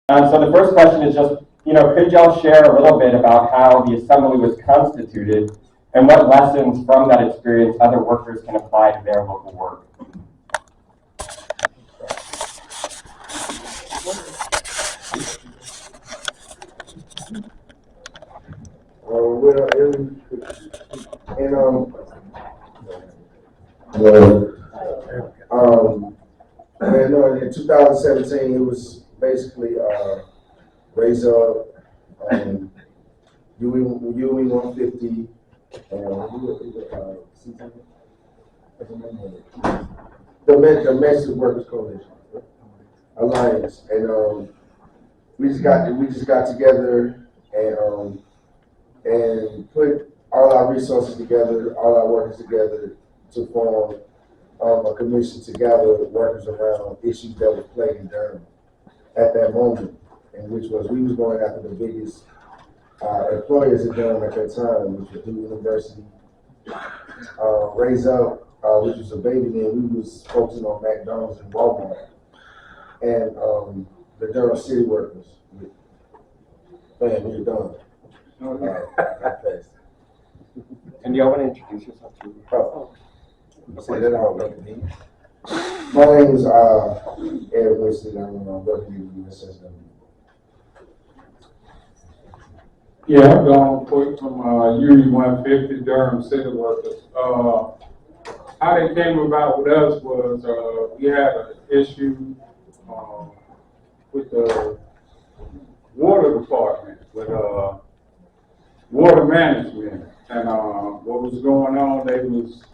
So the first question is just, could y'all share a little bit about how the assembly was constituted and what lessons from that experience other workers can apply to their local work? In 2017, it was basically raise up, UE 150, the Domestic Workers Coalition Alliance, and we just got together and put all our resources together, all our workers together to form a commission to gather workers around issues that were plaguing Durham at that moment, and which was we was going after the biggest employers in Durham at that time, which was Duke University, Raise Up, which was a baby then. We was focusing on McDonald's and Walmart, and the Durham City Workers. Man, we're done. And do y'all want to introduce yourself to me? Say that all over me. My name is Eric Winston. I'm working in the USSW. Yeah, I'm going quick from UE 150 Durham City Workers. How they came about with us was we had an issue with the water department, with water management, and what was going on, they was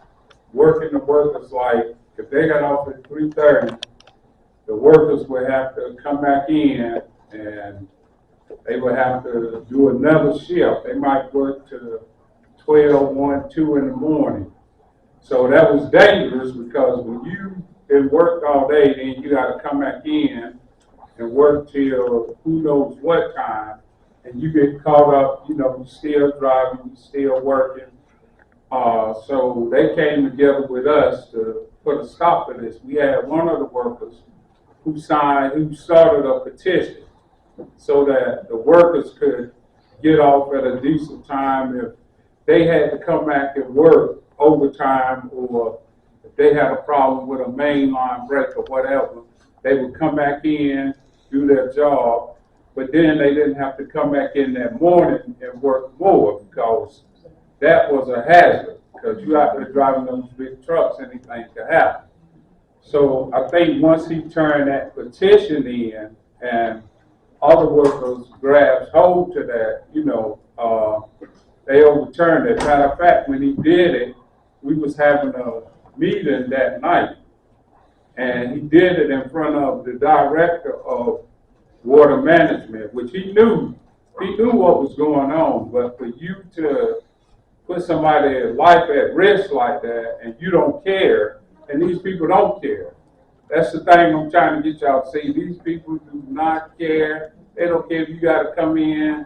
working the workers like, if they got off at 3:30, the workers would have to come back in and they would have to do another shift. They might work to 12, 1, 2 in the morning. So that was dangerous because when you been worked all day, then you got to come back in and work till who knows what time, and you get caught up, you still driving, you still working. So they came together with us to put a stop to this. We had one of the workers who started a petition so that the workers could get off at a decent time if they had to come back and work overtime, or if they had a problem with a mainline break or whatever, they would come back in, do their job, but then they didn't have to come back in that morning and work more, because that was a hazard, because you out there driving those big trucks, anything could happen. So I think once he turned that petition in and other workers grabbed hold to that, they overturned it. Matter of fact, when he did it, we was having a meeting that night, and he did it in front of the director of water management, which he knew what was going on, but for you to put somebody's life at risk like that and you don't care, and these people don't care. That's the thing I'm trying to get y'all to see. These people do not care. They don't care if you got to come in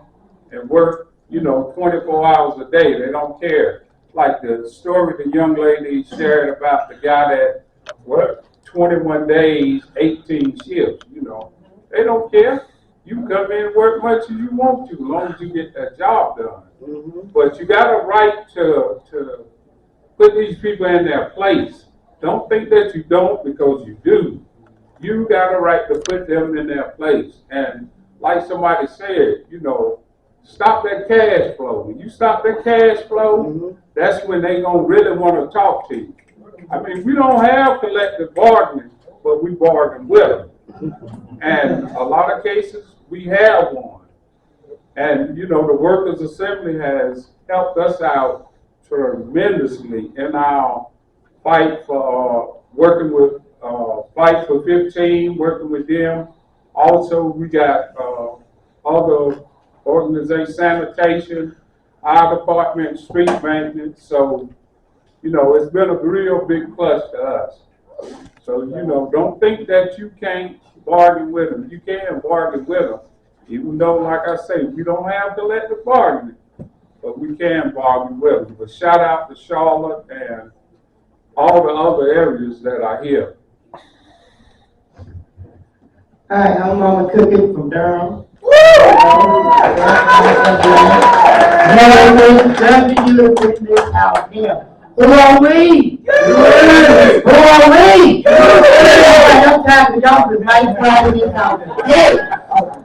and work, 24 hours a day. They don't care. Like the story the young lady shared about the guy that worked 21 days, 18 shifts, They don't care. You come in and work much as you want to, as long as you get that job done. Mm-hmm. But you got a right to put these people in their place. Don't think that you don't, because you do. You got a right to put them in their place. And like somebody said, stop that cash flow. When you stop that cash flow, mm-hmm. That's when they gonna really want to talk to you. I mean, we don't have collective bargaining, but we bargain with them. And a lot of cases, we have one. And, the Workers Assembly has helped us out tremendously in our fight for working with, Fight for 15, working with them. Also, we got other organizations, sanitation, our department, street maintenance. So, it's been a real big plus to us. So, don't think that you can't bargain with them. You can bargain with them. Even though, like I say, we don't have collective bargaining, but we can bargain with them. But shout out to Charlotte and all the other areas that are here. Hi, I'm Mama Cookie from Durham. Out here. Who are we? Who are we? I'm tired of y'all to mighty proud of this house. Hey,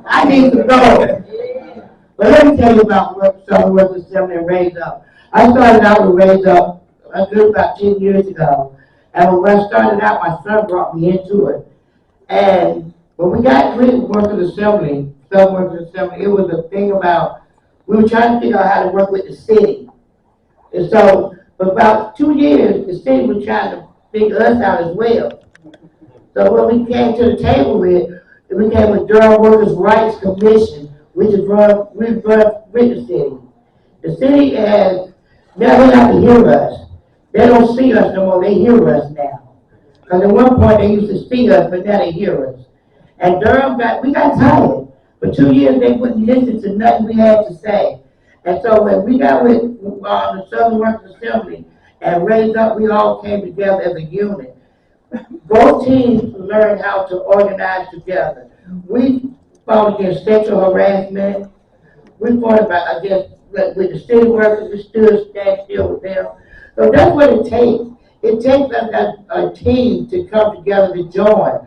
I need to go. But let me tell you about what Southern Workers Assembly and Raise Up. I started out with Raise Up about 10 years ago. And when I started out, my son brought me into it. And when we got rid of Workers Assembly, Southern Workers Assembly, it was a thing about, we were trying to figure out how to work with the city. And so, for about 2 years, the city was trying to figure us out as well. So when we came to the table with, it became a Durham Workers' Rights Commission, which is run with the city. The city has, now they have to hear us. They don't see us no more, they hear us now. Because at one point they used to see us, but now they hear us. And Durham we got tired. For 2 years they wouldn't listen to nothing we had to say. And so when we got with the Southern Workers Assembly and Raised Up, we all came together as a unit. Both teams learned how to organize together. We fought against sexual harassment. We fought against with the city workers. We stand still with them. So that's what it takes. It takes a team to come together to join.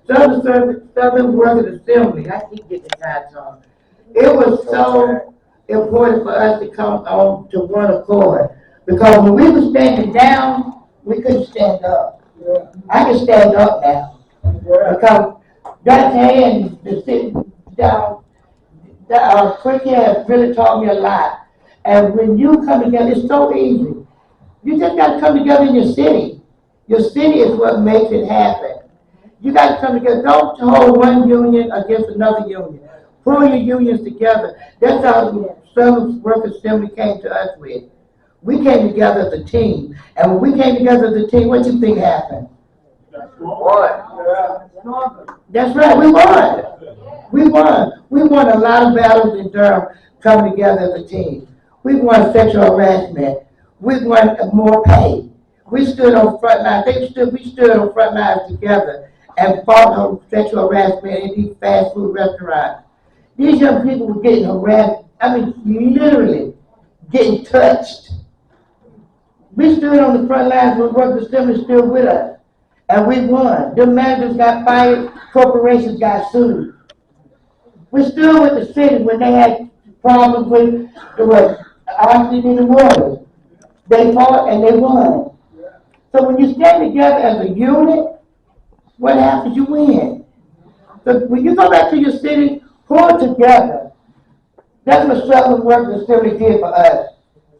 Southern Workers Assembly, I keep getting the guys on. It was so important for us to come on to one accord. Because when we were standing down, we couldn't stand up. I can stand up now. Because Dante and the city down, Quick has really taught me a lot. And when you come together, it's so easy. You just got to come together in your city. Your city is what makes it happen. You got to come together. Don't hold one union against another union. Pull your unions together. That's how the Southern Workers Assembly came to us with. We came together as a team. And when we came together as a team, what do you think happened? That's right, we won. We won. We won a lot of battles in Durham coming together as a team. We won sexual harassment. We won more pay. We stood on front lines. We stood on front lines together and fought on sexual harassment in these fast food restaurants. These young people were getting harassed. I mean, literally getting touched. We stood on the front lines when Workers Assembly stood with us. And we won. The managers got fired, corporations got sued. We stood with the city when they had problems with the oxygen in the water. They fought and they won. So when you stand together as a unit, what happens? You win. So when you go back to your city, pull together. That's what Southern Workers Assembly did for us.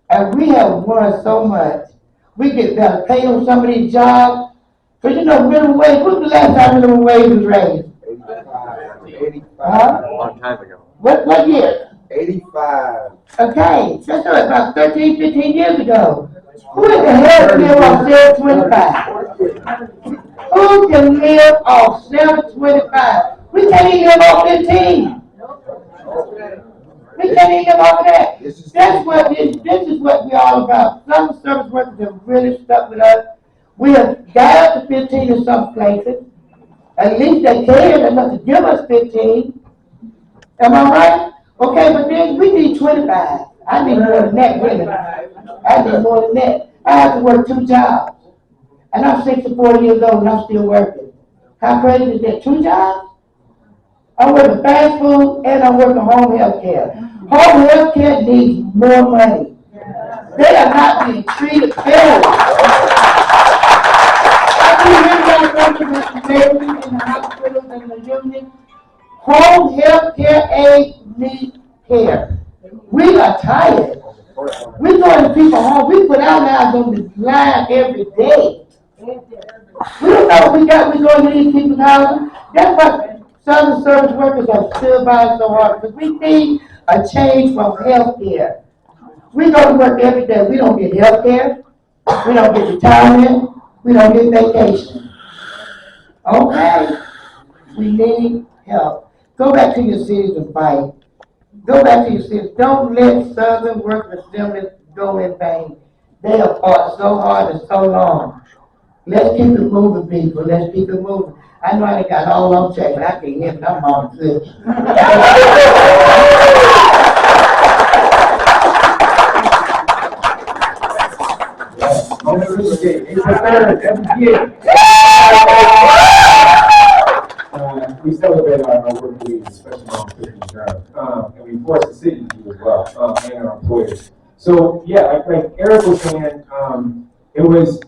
And we have won so much. We get better paid on some of these jobs. Because you know, minimum wage, when was the last time minimum wage was raised? 85. A long time ago. What year? 85. Okay, that's about 13, 15 years ago. Who in the hell can live off 725? Who can live off 725? We can't even live off 15. We can't even live off that. This is what we're all about. Some service workers have really stuck with us. We have got up to 15 in some places. At least they cared enough to give us 15. Am I right? Okay, but then we need 25. I need more than that, really. I need more than that. I have to work 2 jobs. And I'm 64 years old and I'm still working. How crazy is that? 2 jobs? I'm working fast food and I'm working home health care. Home health care needs more money. They are not being treated fairly. We really got workers at the babies in the hospitals and the union. Home health care aid needs care. We are tired. We going to people home. We put our lives on the line every day. We don't know what we got. We going to these people's houses. That's why Southern service workers are still by so hard. Because we need a change from health care. We go to work every day. We don't get health care. We don't get retirement. We don't get vacation. Okay? We need help. Go back to your cities and fight. Go back to your cities. Don't let Southern Workers Assembly go in vain. They have fought so hard and so long. Let's keep it moving, people, let's keep it moving. I know I got all on check, but I can't hear it, I'm on good. We celebrate our work week, especially on Christmas Drive, and we force the city to do as well, and our employers. So yeah, like Eric was saying, it was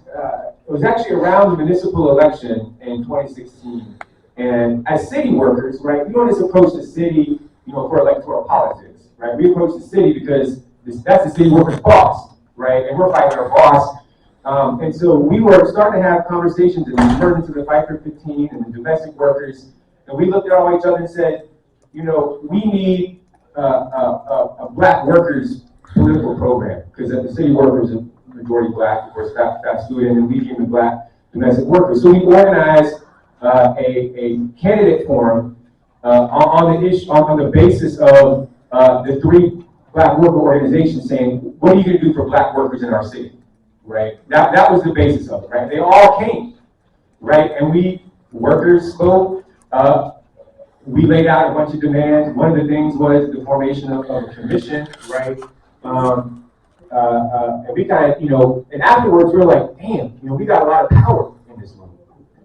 actually around the municipal election in 2016, and as city workers, right, we don't just approach the city, for electoral politics, right? We approach the city because that's the city workers' boss, right? And we're fighting our boss. And so we were starting to have conversations in the emergence of the Fight for 15 and the domestic workers, and we looked at all each other and said, we need a black workers political program, because the city workers are majority black, of course, fast food, and medium and black domestic workers. So we organized a candidate forum on the basis of the 3 black worker organizations saying, what are you going to do for black workers in our city? Right? That was the basis of it, right? They all came, right? And we, workers spoke, we laid out a bunch of demands. One of the things was the formation of a commission, right? And we kind of, and afterwards we were like, damn, we got a lot of power in this room.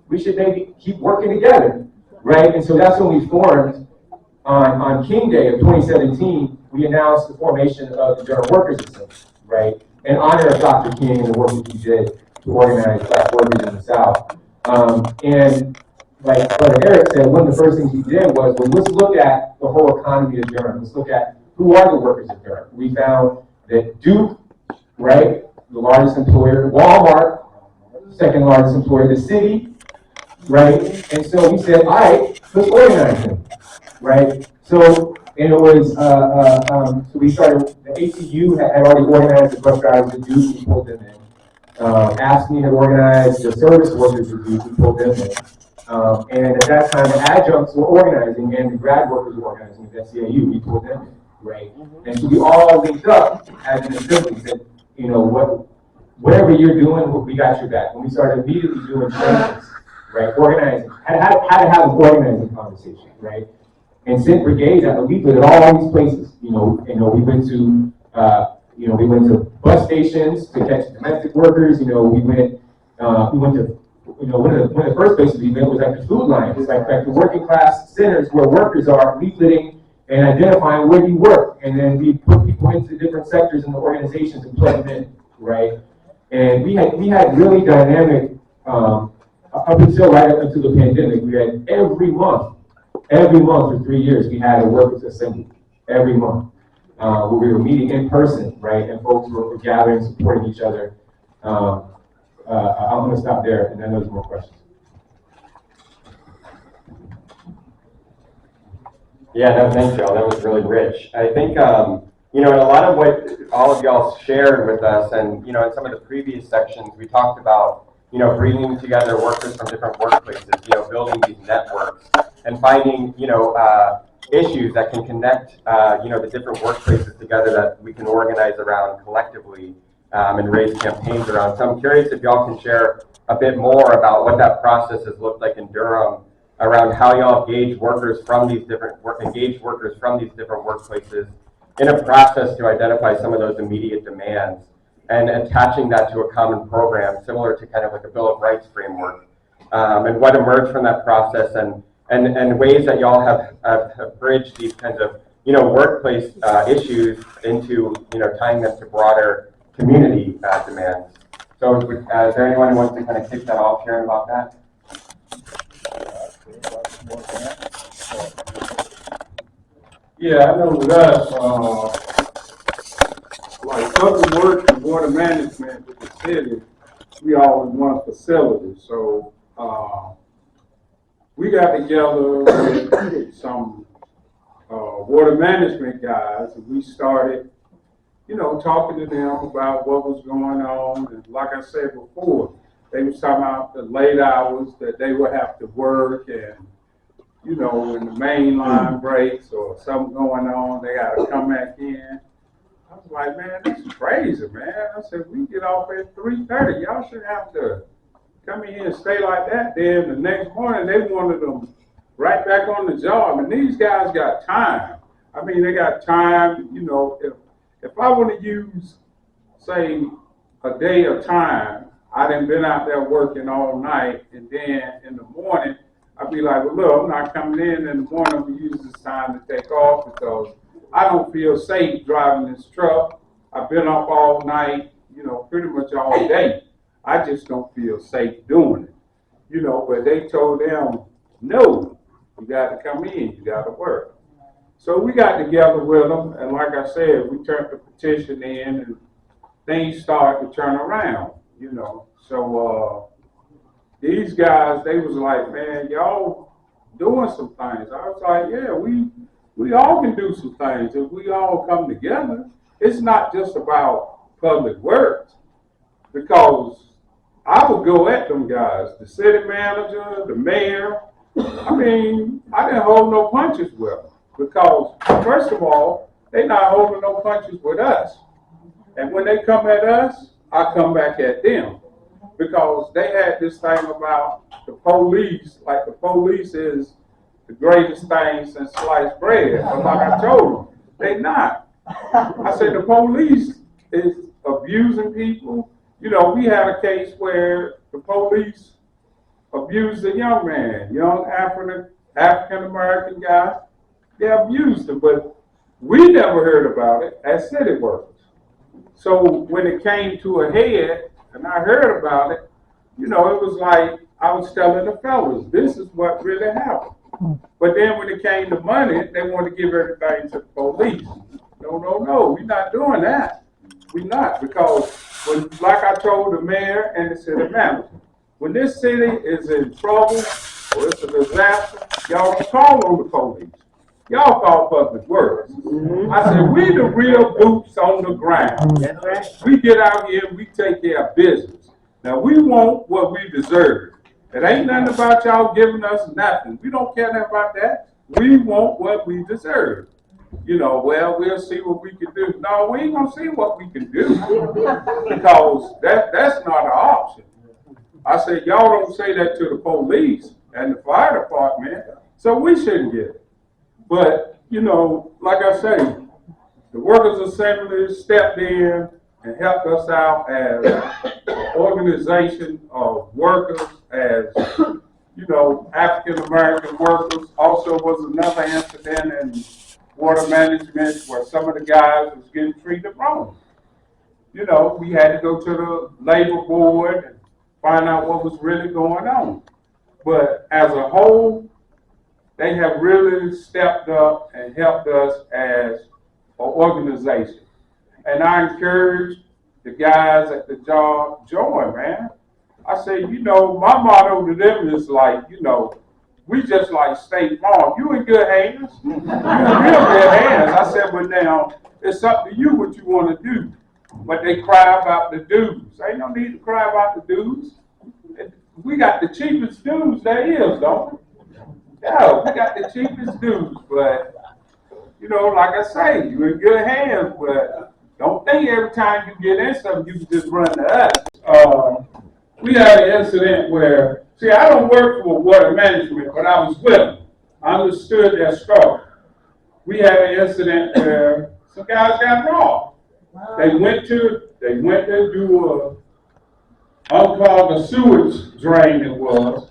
We should maybe keep working together, right? And so that's when we formed, on King Day of 2017, we announced the formation of the Durham Workers Assembly, right? In honor of Dr. King and the work that he did to organize black workers in the South. And like Brother Eric said, one of the first things he did was, well, let's look at the whole economy of Durham. Let's look at who are the workers of Durham. We found that Duke, right, the largest employer, Walmart, second largest employer, the city, right? And so we said, all right, let's organize them, right? So, and it was, so we started, the ACU had already organized the bus drivers at Duke, we pulled them in. ASME had organized the service workers at Duke, we pulled them in. And at that time, the adjuncts were organizing and the grad workers were organizing at CAU, we pulled them in, right? And so we all linked up as an assembly, said, whatever you're doing, we got your back. And we started immediately doing trainings, right? Organizing, had to have an organizing conversation, right? And sent brigades out. We went at all these places. We went to, we went to bus stations to catch domestic workers. We went to, one of the first places we went was at the food line. It's like the working class centers where workers are leafleting and identifying where you work. And then we put people into different sectors in the organizations and plug them in, right? And we had really dynamic, up until the pandemic, we had every month for 3 years, we had a workers' assembly every month, where we were meeting in person, right? And folks were gathering, supporting each other. I'm going to stop there, and then there's more questions. Yeah, no, thanks, y'all. That was really rich. I think, and a lot of what all of y'all shared with us, and, in some of the previous sections, we talked about, bringing together workers from different workplaces, building these networks, and finding, issues that can connect, the different workplaces together that we can organize around collectively, and raise campaigns around. So I'm curious if y'all can share a bit more about what that process has looked like in Durham, around how y'all engage workers from these different workplaces in a process to identify some of those immediate demands, and attaching that to a common program similar to kind of like a Bill of Rights framework, and what emerged from that process, and ways that y'all have bridged these kinds of workplace issues into tying them to broader community demands. So is there anyone who wants to kind of kick that off, sharing about that? Yeah, I know with us, like public works and water management with the city, we all in one facility. So we got together with some water management guys, and we started, talking to them about what was going on. And like I said before, they was talking about the late hours that they would have to work, and when the main line breaks or something going on, they got to come back in. I was like, man, this is crazy, man. I said, we get off at 3:30. Y'all should have to come in and stay like that. Then the next morning they wanted them right back on the job. And these guys got time. I mean, they got time. You know, if I want to use, say, a day of time, I done been out there working all night, and then in the morning, I'd be like, well, look, I'm not coming in the morning. I'm going to use this time to take off because I don't feel safe driving this truck. I've been up all night, you know, pretty much all day. I just don't feel safe doing it, you know, but they told them, no, you got to come in, you got to work. So we got together with them, and like I said, we turned the petition in, and things started to turn around, you know. So these guys, they was like, man, y'all doing some things. I was like, yeah, we all can do some things if we all come together. It's not just about public works, because I would go at them guys, the city manager, the mayor. I mean, I didn't hold no punches with them because, first of all, they're not holding no punches with us. And when they come at us, I come back at them. Because they had this thing about the police, like the police is the greatest thing since sliced bread. But like I told them, they not. I said the police is abusing people. You know, we had a case where the police abused a young man, young African-American guy. They abused him, but we never heard about it as city workers. So when it came to a head, and I heard about it, you know, it was like I was telling the fellas, this is what really happened. But then when it came to money, they wanted to give everything to the police. No, we're not doing that. We're not, because when, like I told the mayor and the city manager, when this city is in trouble or it's a disaster, y'all don't call on the police. Y'all call public works. I said, we the real boots on the ground. That's right. We get out here and we take care of business. Now we want what we deserve. It ain't nothing about y'all giving us nothing. We don't care nothing about that. We want what we deserve. You know, well, we'll see what we can do. No, we ain't gonna see what we can do because that's not an option. I said, y'all don't say that to the police and the fire department, so we shouldn't get it. But, you know, like I say, the Workers Assembly stepped in and helped us out as an organization of workers, as, you know, African-American workers. Also was another incident in water management where some of the guys was getting treated wrong. You know, we had to go to the labor board and find out what was really going on. But as a whole, they have really stepped up and helped us as an organization. And I encourage the guys at the job, join, man. I say, you know, my motto to them is like, you know, we just like State Farm. You in good hands. You in real good hands. I said, but now, it's up to you what you want to do. But they cry about the dues. Ain't no need to cry about the dues. We got the cheapest dues there is, don't we? Yeah, we got the cheapest dues, but, you know, like I say, you're in good hands, but don't think every time you get in something, you can just run to us. We had an incident where, see, I don't work for water management, but I was with them. I understood their struggle. We had an incident where some guys got robbed. They went to do unclog a sewage drain it was.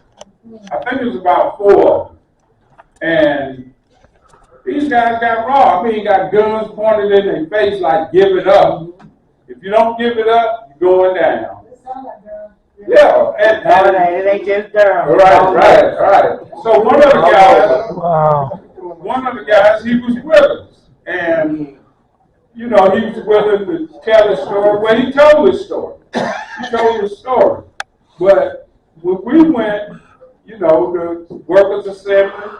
I think it was about 4 of them. And these guys got robbed. I mean, got guns pointed in their face like, give it up. If you don't give it up, you're going down. Yeah. And it ain't just Durham. Right. So one of the guys, he was with us. And, you know, he was willing to tell his story. Well, he told his story. But when we went, you know, the Workers Assembly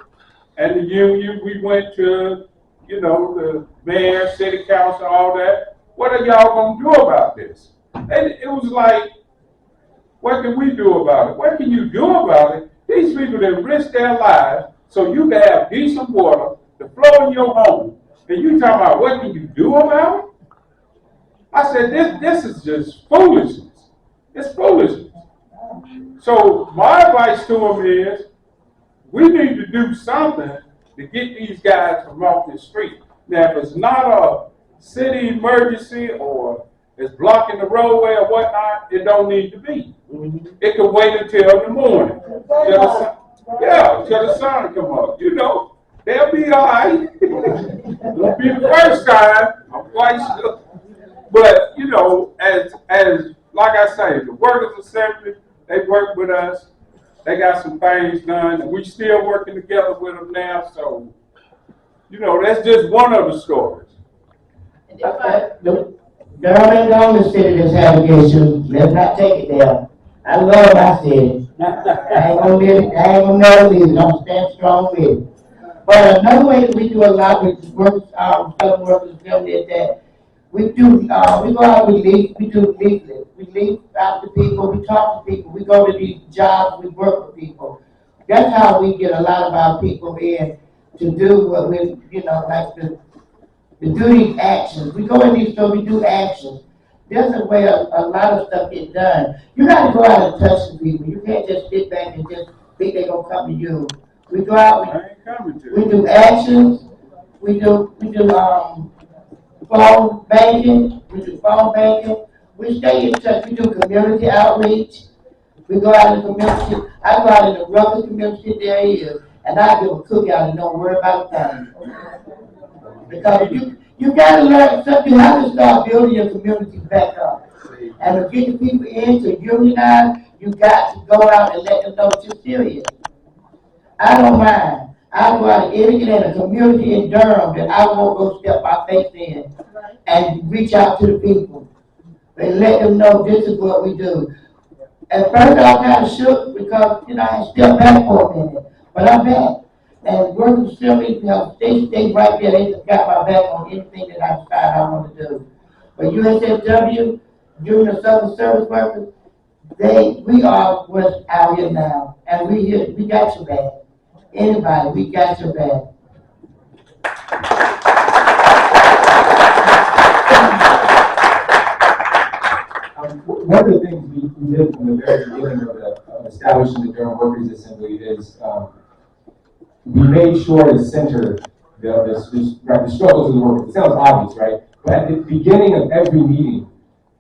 and the union, we went to, you know, the mayor, city council, all that. What are y'all gonna do about this? And it was like, what can we do about it? What can you do about it? These people that risk their lives so you can have decent water to flow in your home. And you talking about what can you do about it? I said, this is just foolishness. It's foolishness. So my advice to them is, we need to do something to get these guys from off the street. Now, if it's not a city emergency or it's blocking the roadway or whatnot, it don't need to be. It can wait until the morning. Till the sun come up. You know, they'll be all right. Won't be the first time, I'm quite sure. But, you know, as like I say, the Workers Assembly, they work with us. They got some things done, and we still working together with them now. So, you know, that's just one of the stories. Durham ain't the only city that's having issues. Let's not take it there. I love my city. I ain't gonna never leave it. I'm stand strong with it. But another way that we do a lot with Southern Workers Assembly is that we go out, we do leaflets. We leaf out to people, we talk to people, we go to these jobs, we work with people. That's how we get a lot of our people in to do what we, you know, like to do these actions. We go in these stores, we do actions. There's a way a lot of stuff gets done. You gotta go out and touch the people. You can't just sit back and just think they're gonna come to you. We go out, we do actions, we do phone banking, we stay in touch, we do community outreach, we go out in the community, I go out in the roughest community there is, and I give a cookout and don't worry about things. Because you gotta learn something, you have to start building your community back up. And to get the people in to unionize, you got to go out and let them know that you're serious. I don't mind. I go out in a community in Durham that I won't go step my face in and reach out to the people and let them know this is what we do. At first I was kind of shook because, you know, I stepped back for a minute, but I'm back. And Workers Assembly, you know, they stay right there. They just got my back on anything that I decide I want to do. But USFW, Union of Southern Service Workers, we are what's out here now, and we got your back. Anybody, we got your back. One of the things we did from the very beginning of establishing the Durham Workers Assembly is we made sure to center the struggles of the workers. It sounds obvious, right? But at the beginning of every meeting,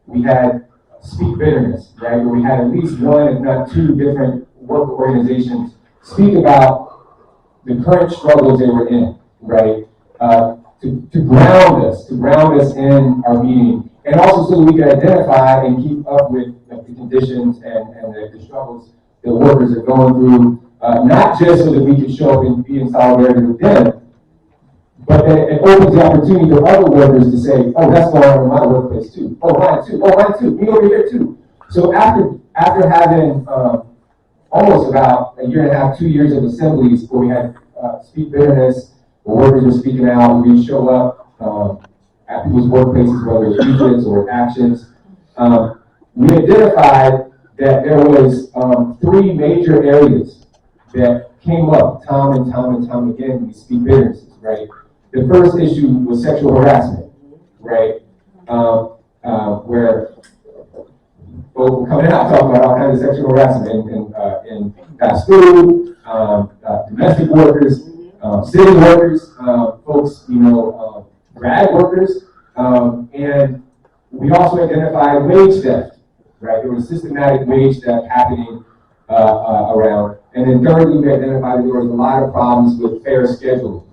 we had speak bitterness, right? Where we had at least one, if not two, different worker organizations speak about the current struggles they were in, right? To ground us in our meeting, and also so that we could identify and keep up with the conditions and the struggles that workers are going through, not just so that we could show up and be in solidarity with them, but that it opens the opportunity for other workers to say, oh, that's going on in my workplace too. Oh, mine too. Me over here too. So after having almost about a year and a half, 2 years of assemblies where we had speak bitterness, where workers were speaking out, we'd show up at people's workplaces, whether it's regions or actions. We identified that there was 3 major areas that came up time and time again in these speak bitternesses, right? The first issue was sexual harassment, right? Where folks were coming out talking about all kinds of sexual harassment in fast food, domestic workers, city workers, folks, grad workers, and we also identified wage theft, right? There was systematic wage theft happening around. And then thirdly, we identified that there was a lot of problems with fair scheduling,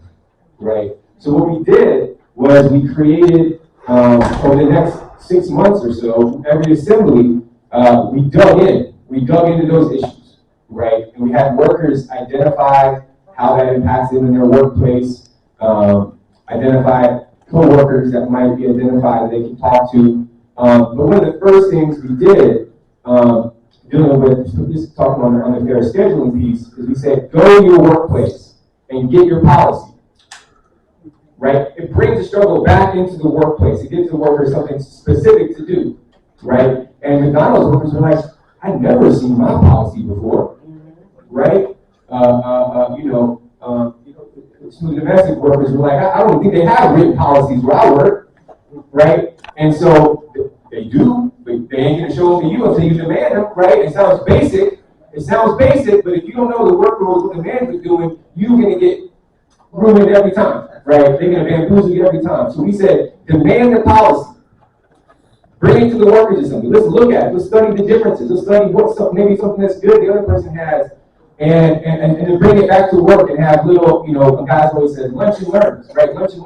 right? So what we did was we created, over the next 6 months or so, every assembly, we dug into those issues, right? And we had workers identify how that impacts them in their workplace, identify co-workers that might be identified that they can talk to. But one of the first things we did, dealing with just talking on the fair scheduling piece, is we said, go to your workplace and get your policy, right? It brings the struggle back into the workplace. It gives the workers something specific to do, right? And McDonald's workers were like, I've never seen my policy before, right? Some of the domestic workers were like, I don't think they have written policies where I work, right? And so they do, but they ain't gonna show up to you until you demand them, right? It sounds basic, but if you don't know the work rules, what the manager's doing, you're gonna get ruined every time, right? They're gonna bamboozle you every time. So we said, demand the policy. Bring it to the workers assembly. Let's look at it. Let's study the differences. Let's study maybe something that's good the other person has, and then bring it back to work and have little, guys always said, lunch and learn, right? Lunch and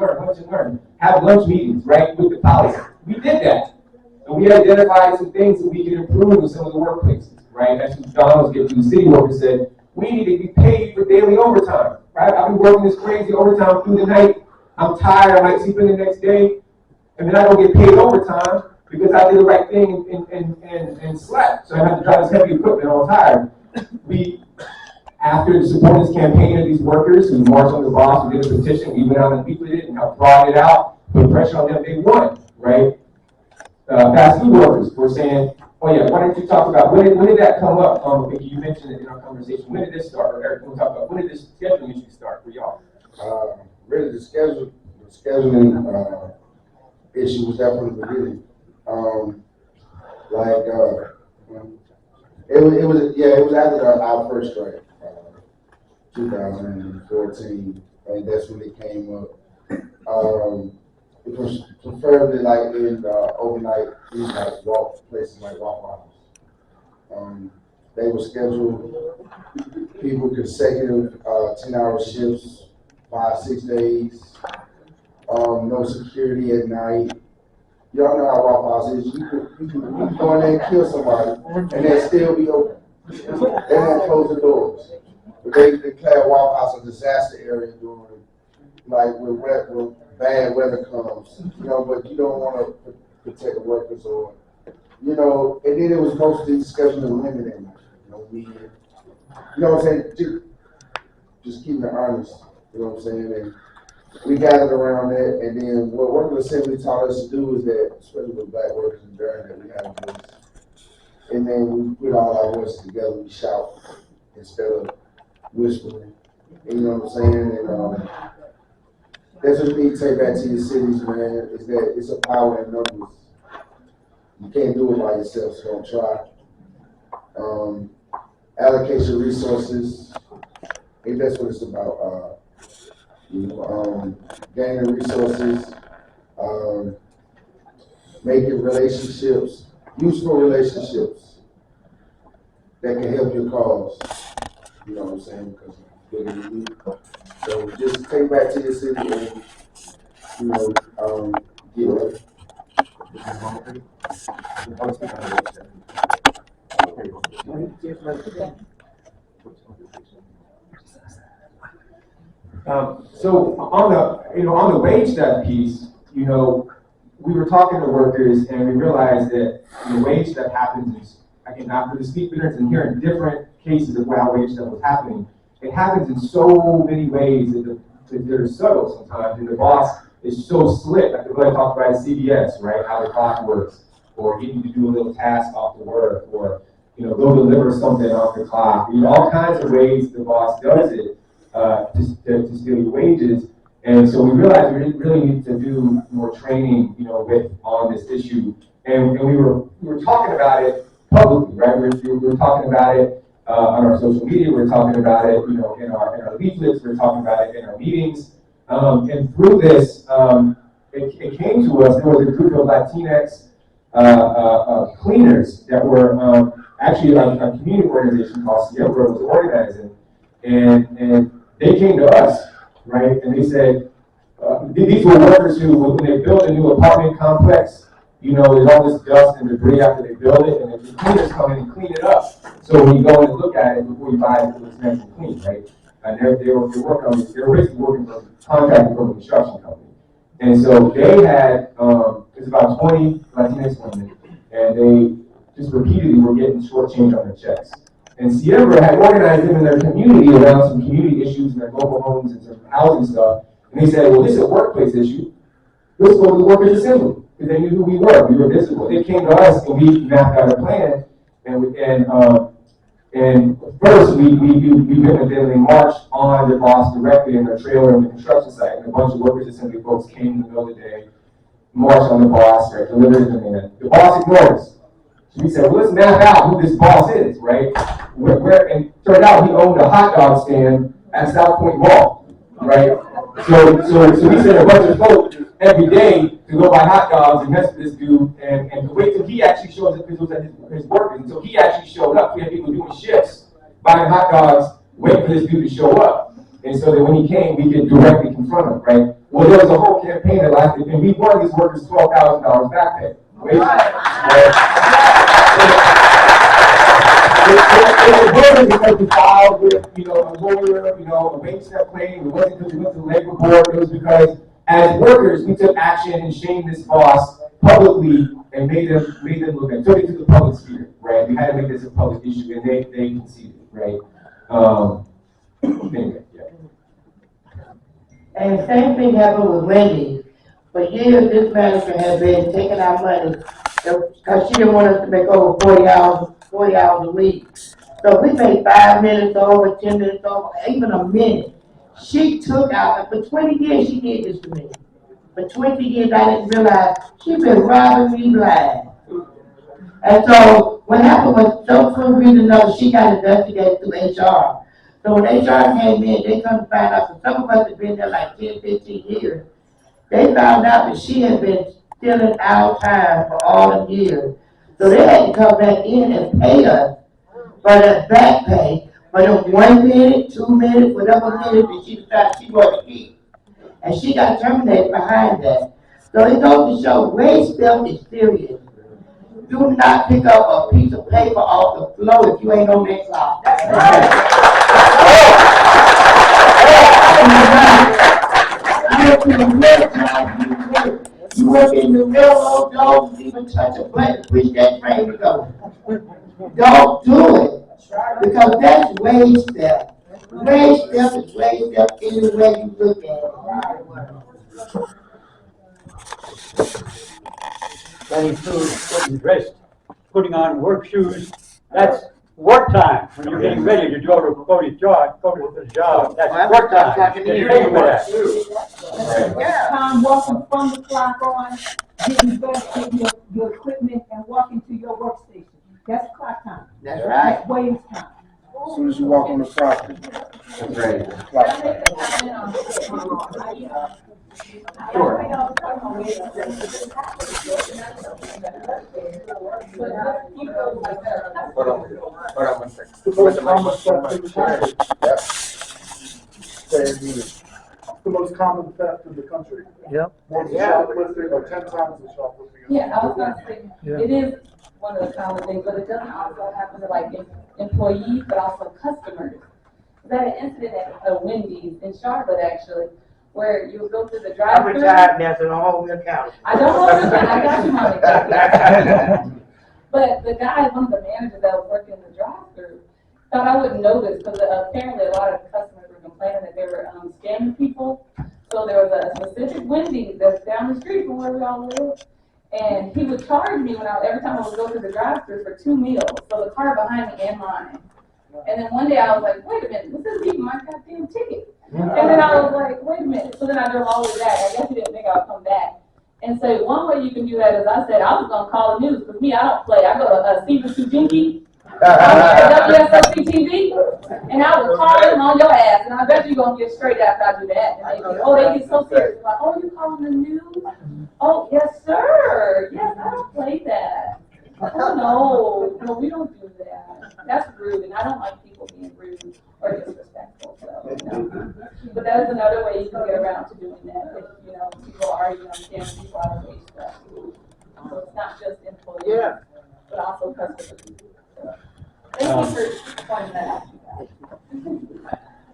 learn. Have lunch meetings, right, with the policy. We did that. And we identified some things that we could improve in some of the workplaces, right? That's what Don was getting to. The city workers said, we need to be paid for daily overtime, right? I've been working this crazy overtime through the night. I'm tired. I might sleep in the next day. And then I don't get paid overtime because I did the right thing and slept. So I had to drive this heavy equipment all tired. After supporting this campaign of these workers who marched on the boss, we did a petition, we went out and beat it and helped broaden it out, put pressure on them, they won, right? Fast food workers were saying, oh yeah, why don't you talk about, when did that come up? Vicky, you mentioned it in our conversation. When did this start? Or Eric, we'll talk about, when did this scheduling issue start for y'all? Really, the scheduling issue was definitely the beginning. It was after our first strike, 2014, and that's when it came up. It was preferably like in overnight, places like Waffle House. They would schedule people consecutive 10-hour shifts, 5-6 days. No security at night. Y'all know how Waffle House is. You can go in there and kill somebody, and they'll still be open. They won't close the doors. But they declare Waffle House a disaster area during, like, when bad weather comes. But you don't want to protect the workers or, and then it was mostly scheduling women in there. You know what I'm saying? Just keeping it honest. You know what I'm saying? And we gathered around that, and then what Workers Assembly taught us to do is that, especially with black workers in Durham, that we have a voice. And then we put all our voices together, we shout instead of whispering. And you know what I'm saying? And that's what you need to take back to your cities, man, is that it's a power in numbers. You can't do it by yourself, so don't try. Allocation resources, I think that's what it's about. Gaining resources, making relationships, useful relationships that can help your cause. You know what I'm saying? Because bigger than you. So just take back to your city and, get ready. So on the wage theft piece, we were talking to workers and we realized that the wage theft happens, after the speak difference and hearing different cases of how wage theft was happening, it happens in so many ways that they're subtle sometimes, and the boss is so slick. Like the guy talked about at CBS, right? How the clock works, or getting you to do a little task off the work, or go deliver something off the clock. All kinds of ways the boss does it. To steal your wages, and so we realized we really need to do more training, on this issue, and we were talking about it publicly, right? We were talking about it on our social media. We were talking about it, in our leaflets. We were talking about it in our meetings, and through this, it came to us. There was a group of Latinx cleaners that were actually a community organization called Sierra was organizing, and they came to us, right? And they said, these were workers who, when they built a new apartment complex, there's all this dust and debris after they build it, and the cleaners come in and clean it up. So when you go in and look at it before you buy it, it looks nice and clean, right? And they were basically working for contracting from a construction company. And so they had, it's about 20 Latinx women, and they just repeatedly were getting shortchanged on their checks. And Sierra had organized them in their community around some community issues in their local homes and some housing stuff. And they said, well, this is a workplace issue. Let's go to the Workers Assembly. Because they knew who we were. We were visible. They came to us and we mapped out a plan. And first, we went with them and marched on the boss directly in their trailer on the construction site. And a bunch of Workers Assembly folks came in the middle of the day, marched on the boss, right, delivered the demand. The boss ignored us. So we said, well, let's map out who this boss is, right? And turned out he owned a hot dog stand at South Point Mall, right? So we sent a bunch of folks every day to go buy hot dogs and mess with this dude and wait till he actually shows up, because it was at his work. Until he actually showed up, we had people doing shifts, buying hot dogs, waiting for this dude to show up. And so that when he came, we could directly confront him, right? Well, there was a whole campaign that lasted, and we won these workers $12,000 back pay. It wasn't because we filed with, a lawyer, a wage step claim. It wasn't because we went to the labor board. It was because, as workers, we took action and shamed this boss publicly and made them look at, took it to the public sphere, right? We had to make this a public issue, and they conceded, right? Anyway, yeah. And the same thing happened with Wendy. For years, this manager had been taking our money because she didn't want us to make over 40 hours a week. So we made 5 minutes over, 10 minutes over, even a minute. She took out, for 20 years she did this to me. For 20 years I didn't realize she'd been robbing me blind. And so what happened was, so for a reason or another, she got investigated through HR. So when HR came in, they come to find out, so some of us have been there like 10, 15 years. They found out that she had been stealing our time for all the years. So they had to come back in and pay us for that back pay for them 1 minute, 2 minutes, whatever minute that she decided she wanted to keep. And she got terminated behind that. So it goes to show wage theft is serious. Do not pick up a piece of paper off the floor if you ain't on that clock. You work in the railroad, don't even touch a button, push that train to go. Don't do it, because that's wage theft. Wage theft is wage theft any way you look at it. Getting food, getting dressed, putting on work shoes, that's work time. When you're getting ready to go to the job, that's work time. You're paying for that. Time walking from the clock on, getting dressed, getting your equipment, and walking to your workstation. That's clock time. That's right. That's wage time. As soon as you walk on the property. That's right. Clock. Sure. Hold on 1 second. The most common theft in the country. Yep. More than shoplifting, or 10 times the shoplifting. Yeah, I was gonna say, it is one of the common things, but it doesn't also happen to like employees, but also customers. We had an incident at Wendy's in Charlotte, actually, where you would go through the drive-thru. I'm retired now, so don't hold me accountable. I don't hold you accountable, I got you, Monica. But the guy, one of the managers that was working in the drive-thru, thought I wouldn't notice, because apparently a lot of customers were complaining that they were scamming people. So there was a specific Wendy's that's down the street from where we all live. And he would charge me every time I would go through the drive-thru for 2 meals. So the car behind me and mine. And then one day I was like, wait a minute, this isn't even my goddamn ticket. And then I was like, wait a minute. So then I drove all the way back. I guess he didn't think I would come back. And so one way you can do that is I said, I was going to call the news. Because me, I don't play. I go to Stephen Sujinki, WSOC TV, and I would call them on your ass. And I bet you're going to get straight after I do that. And they get so serious. Like, oh, you calling the news? Oh, yes, sir. Yes, I don't play that. Oh, no, we don't do that. That's rude, and I don't like people being rude or disrespectful. So, But that is another way you can get around to doing that. If people are scamming people out of wage stuff. So it's not just employees, but also customers. So, thank you for pointing that out.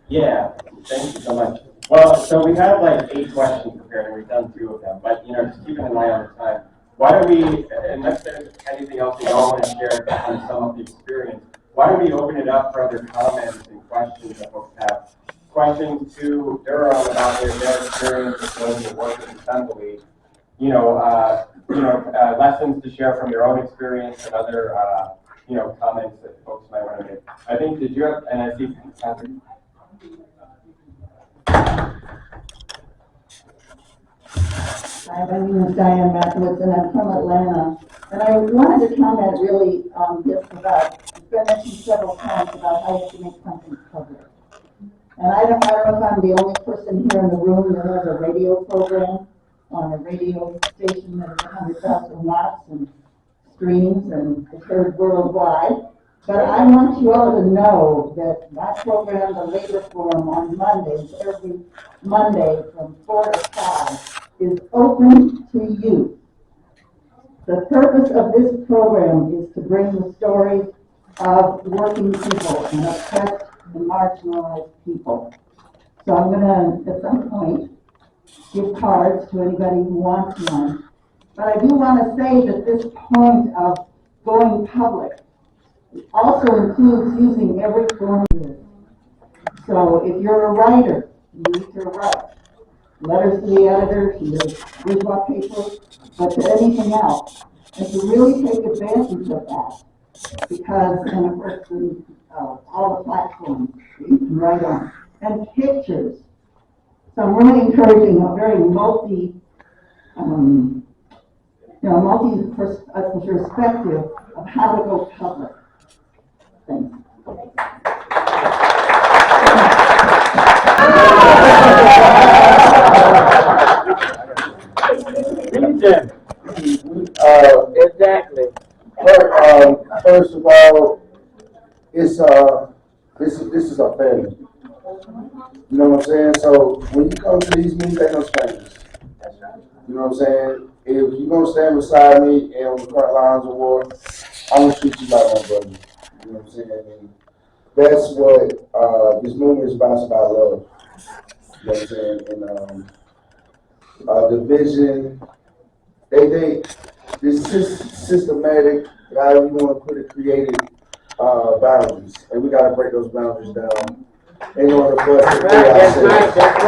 Yeah, thank you so much. Well, so we have like 8 questions prepared, and we've done 2 of them. But just keeping an eye on the time. Why don't we, unless there's anything else that y'all want to share to kind of sum up the experience, why don't we open it up for other comments and questions that folks have? Questions to Durham about their experience with going to the Workers Assembly. Lessons to share from your own experience and other, comments that folks might want to make. I think, did you have, and I see, Patrick. Hi, my name is Diane Matthews, and I'm from Atlanta. And I wanted to comment really on this about, it's been mentioned several times about how you have to make something public. And I don't know if I'm the only person here in the room that has a radio program on a radio station that is 100,000 watts and streams and is heard worldwide. But I want you all to know that my program, the Labor Forum, on Mondays, every Monday from 4 to 5, is open to you. The purpose of this program is to bring the stories of working people and oppressed and marginalized people. So I'm going to, at some point, give cards to anybody who wants one. But I do want to say that this point of going public also includes using every form of it. So if you're a writer, you need to write letters to the editor, to the bourgeois paper, but to anything else. And to really take advantage of that. Because, and of course, all the platforms you can write on. And pictures. So I'm really encouraging a very perspective of how to go public. Thanks. Exactly. First of all, it's this is a family. You know what I'm saying? So when you come to these meetings, they no strangers. You know what I'm saying? If you're gonna stand beside me and on the front lines of war, I'm gonna treat you like my brother. You know what I'm saying? And that's what this movement is about. It's about love. You know what I'm saying? And division. This is systematic, however you want to put it, created boundaries, and we got to break those boundaries down in order for us to free ourselves. That's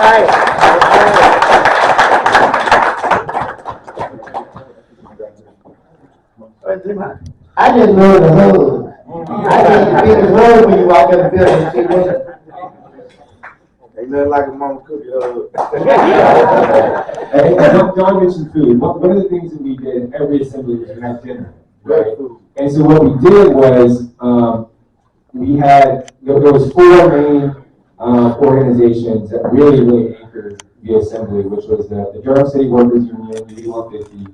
right. I just learned the hood. I didn't feel the word when you walk in the building. See, listen. Ain't nothing like a mama cookie hug. And John mentioned food. One of the things that we did in every assembly was we had dinner, right? And so what we did was there was 4 main organizations that really anchored the assembly, which was the Durham City Workers Union, the D150,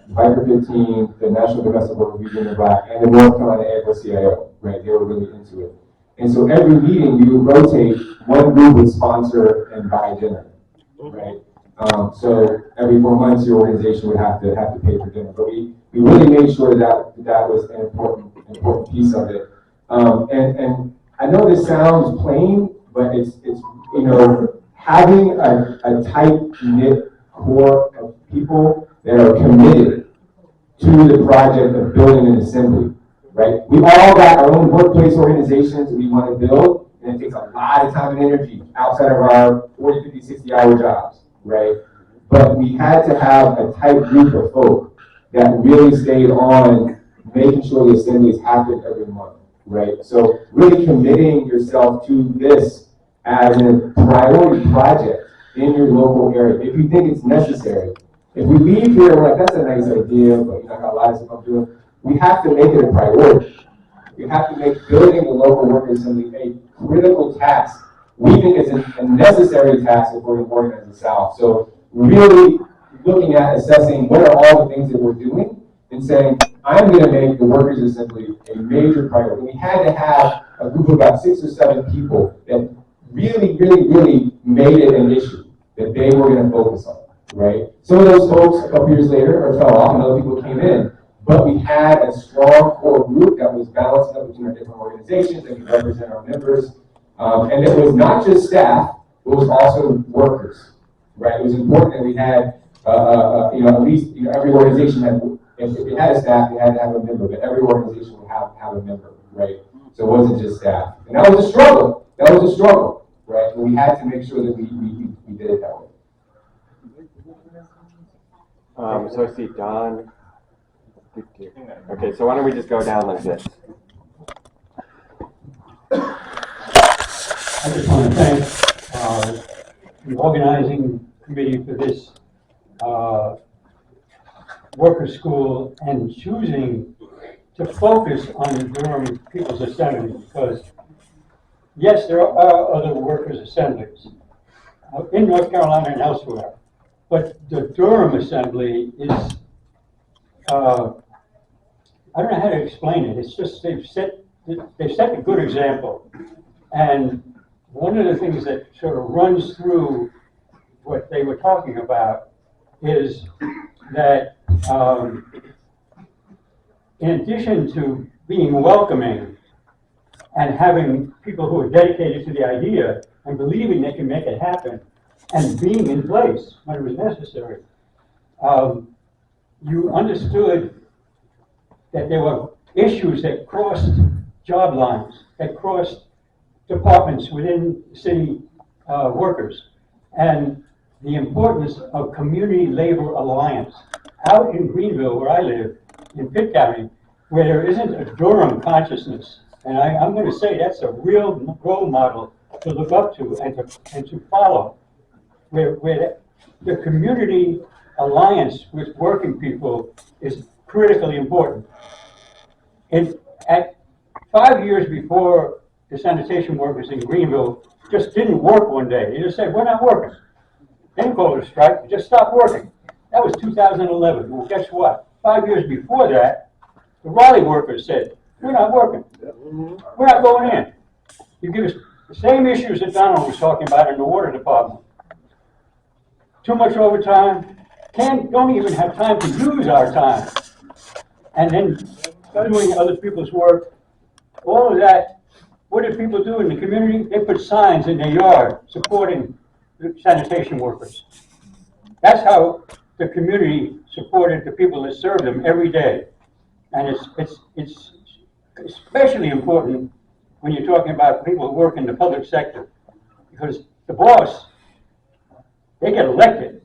Viper 15, the National Domestic Workers Union of Black, and the North Carolina AFL-CIO, right? They were really into it. And so every meeting we would rotate, one group would sponsor and buy dinner, right? So every 4 months your organization would have to pay for dinner. But we really made sure that was an important piece of it. And I know this sounds plain, but it's having a tight-knit core of people that are committed to the project of building an assembly. Right? We all got our own workplace organizations that we want to build, and it takes a lot of time and energy outside of our 40, 50, 60-hour jobs, right? But we had to have a tight group of folk that really stayed on making sure the assemblies happened every month, right? So really committing yourself to this as a priority project in your local area. If you think it's necessary. If we leave here, we're like, that's a nice idea, but I got a lot of stuff I'm doing. We have to make it a priority. We have to make building the local workers assembly a critical task. We think it's a necessary task if we're going to organize the South. So really looking at assessing what are all the things that we're doing and saying, I'm going to make the workers assembly a major priority. We had to have a group of about 6 or 7 people that really made it an issue that they were going to focus on, right? Some of those folks a couple years later fell off and other people came in. But we had a strong core group that was balanced up between our different organizations that could represent our members. And it was not just staff, it was also workers, right? It was important that we had, at least every organization had, if it had a staff, it had to have a member, but every organization would have a member, right? So it wasn't just staff. And that was a struggle. Right? But we had to make sure that we did it that way. So I see Don. Okay, so why don't we just go down like this? I just want to thank the organizing committee for this Workers' School and choosing to focus on the Durham People's Assembly, because yes, there are other workers' assemblies in North Carolina and elsewhere, but the Durham Assembly is, I don't know how to explain it. It's just they've set a good example. And one of the things that sort of runs through what they were talking about is that in addition to being welcoming and having people who are dedicated to the idea and believing they can make it happen and being in place when it was necessary, you understood that there were issues that crossed job lines, that crossed departments within city workers, and the importance of community labor alliance. Out in Greenville, where I live, in Pitt County, where there isn't a Durham consciousness, and I'm going to say that's a real role model to look up to and to follow, where the community alliance with working people is critically important. At 5 years before, the sanitation workers in Greenville just didn't work one day. They just said, we're not working. They didn't call it a strike, they just stopped working. That was 2011. Well, guess what? 5 years before that, the Raleigh workers said, we're not working. We're not going in. You give us the same issues that Donald was talking about in the water department. Too much overtime, don't even have time to use our time. And then doing other people's work, all of that. What did people do in the community? They put signs in their yard supporting the sanitation workers. That's how the community supported the people that served them every day. And it's especially important when you're talking about people who work in the public sector, because the boss, they get elected.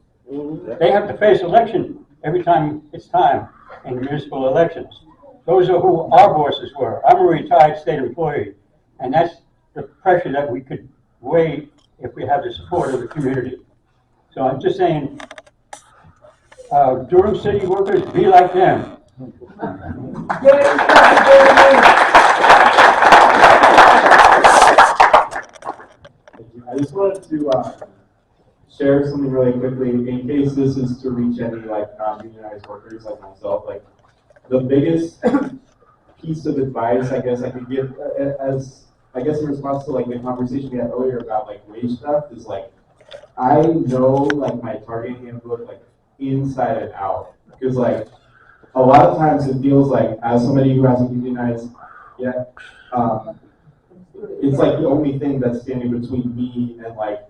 They have to face election every time it's time in municipal elections. Those are who our bosses were. I'm a retired state employee, and that's the pressure that we could weigh if we have the support of the community. So I'm just saying, Durham City workers, be like them. I just wanted to share something really quickly in case this is to reach any unionized workers like myself. Like the biggest piece of advice I guess I could give as in response to like the conversation we had earlier about like wage stuff is like I know like my target handbook like inside and out, because like a lot of times it feels like as somebody who hasn't unionized yet, it's like the only thing that's standing between me and like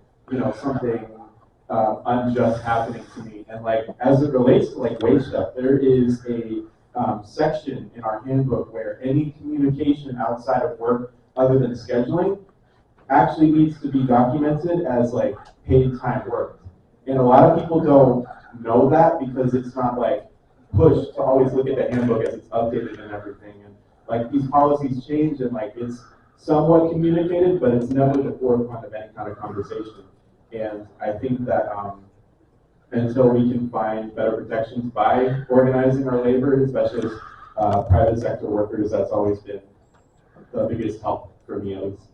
something unjust happening to me. And like as it relates to like wage stuff, there is a section in our handbook where any communication outside of work other than scheduling actually needs to be documented as like paid time worked. And a lot of people don't know that because it's not like pushed to always look at the handbook as it's updated and everything. And like these policies change and like it's somewhat communicated, but it's never the forefront of any kind of conversation. And I think that until we can find better protections by organizing our labor, especially as private sector workers, that's always been the biggest help for me at least.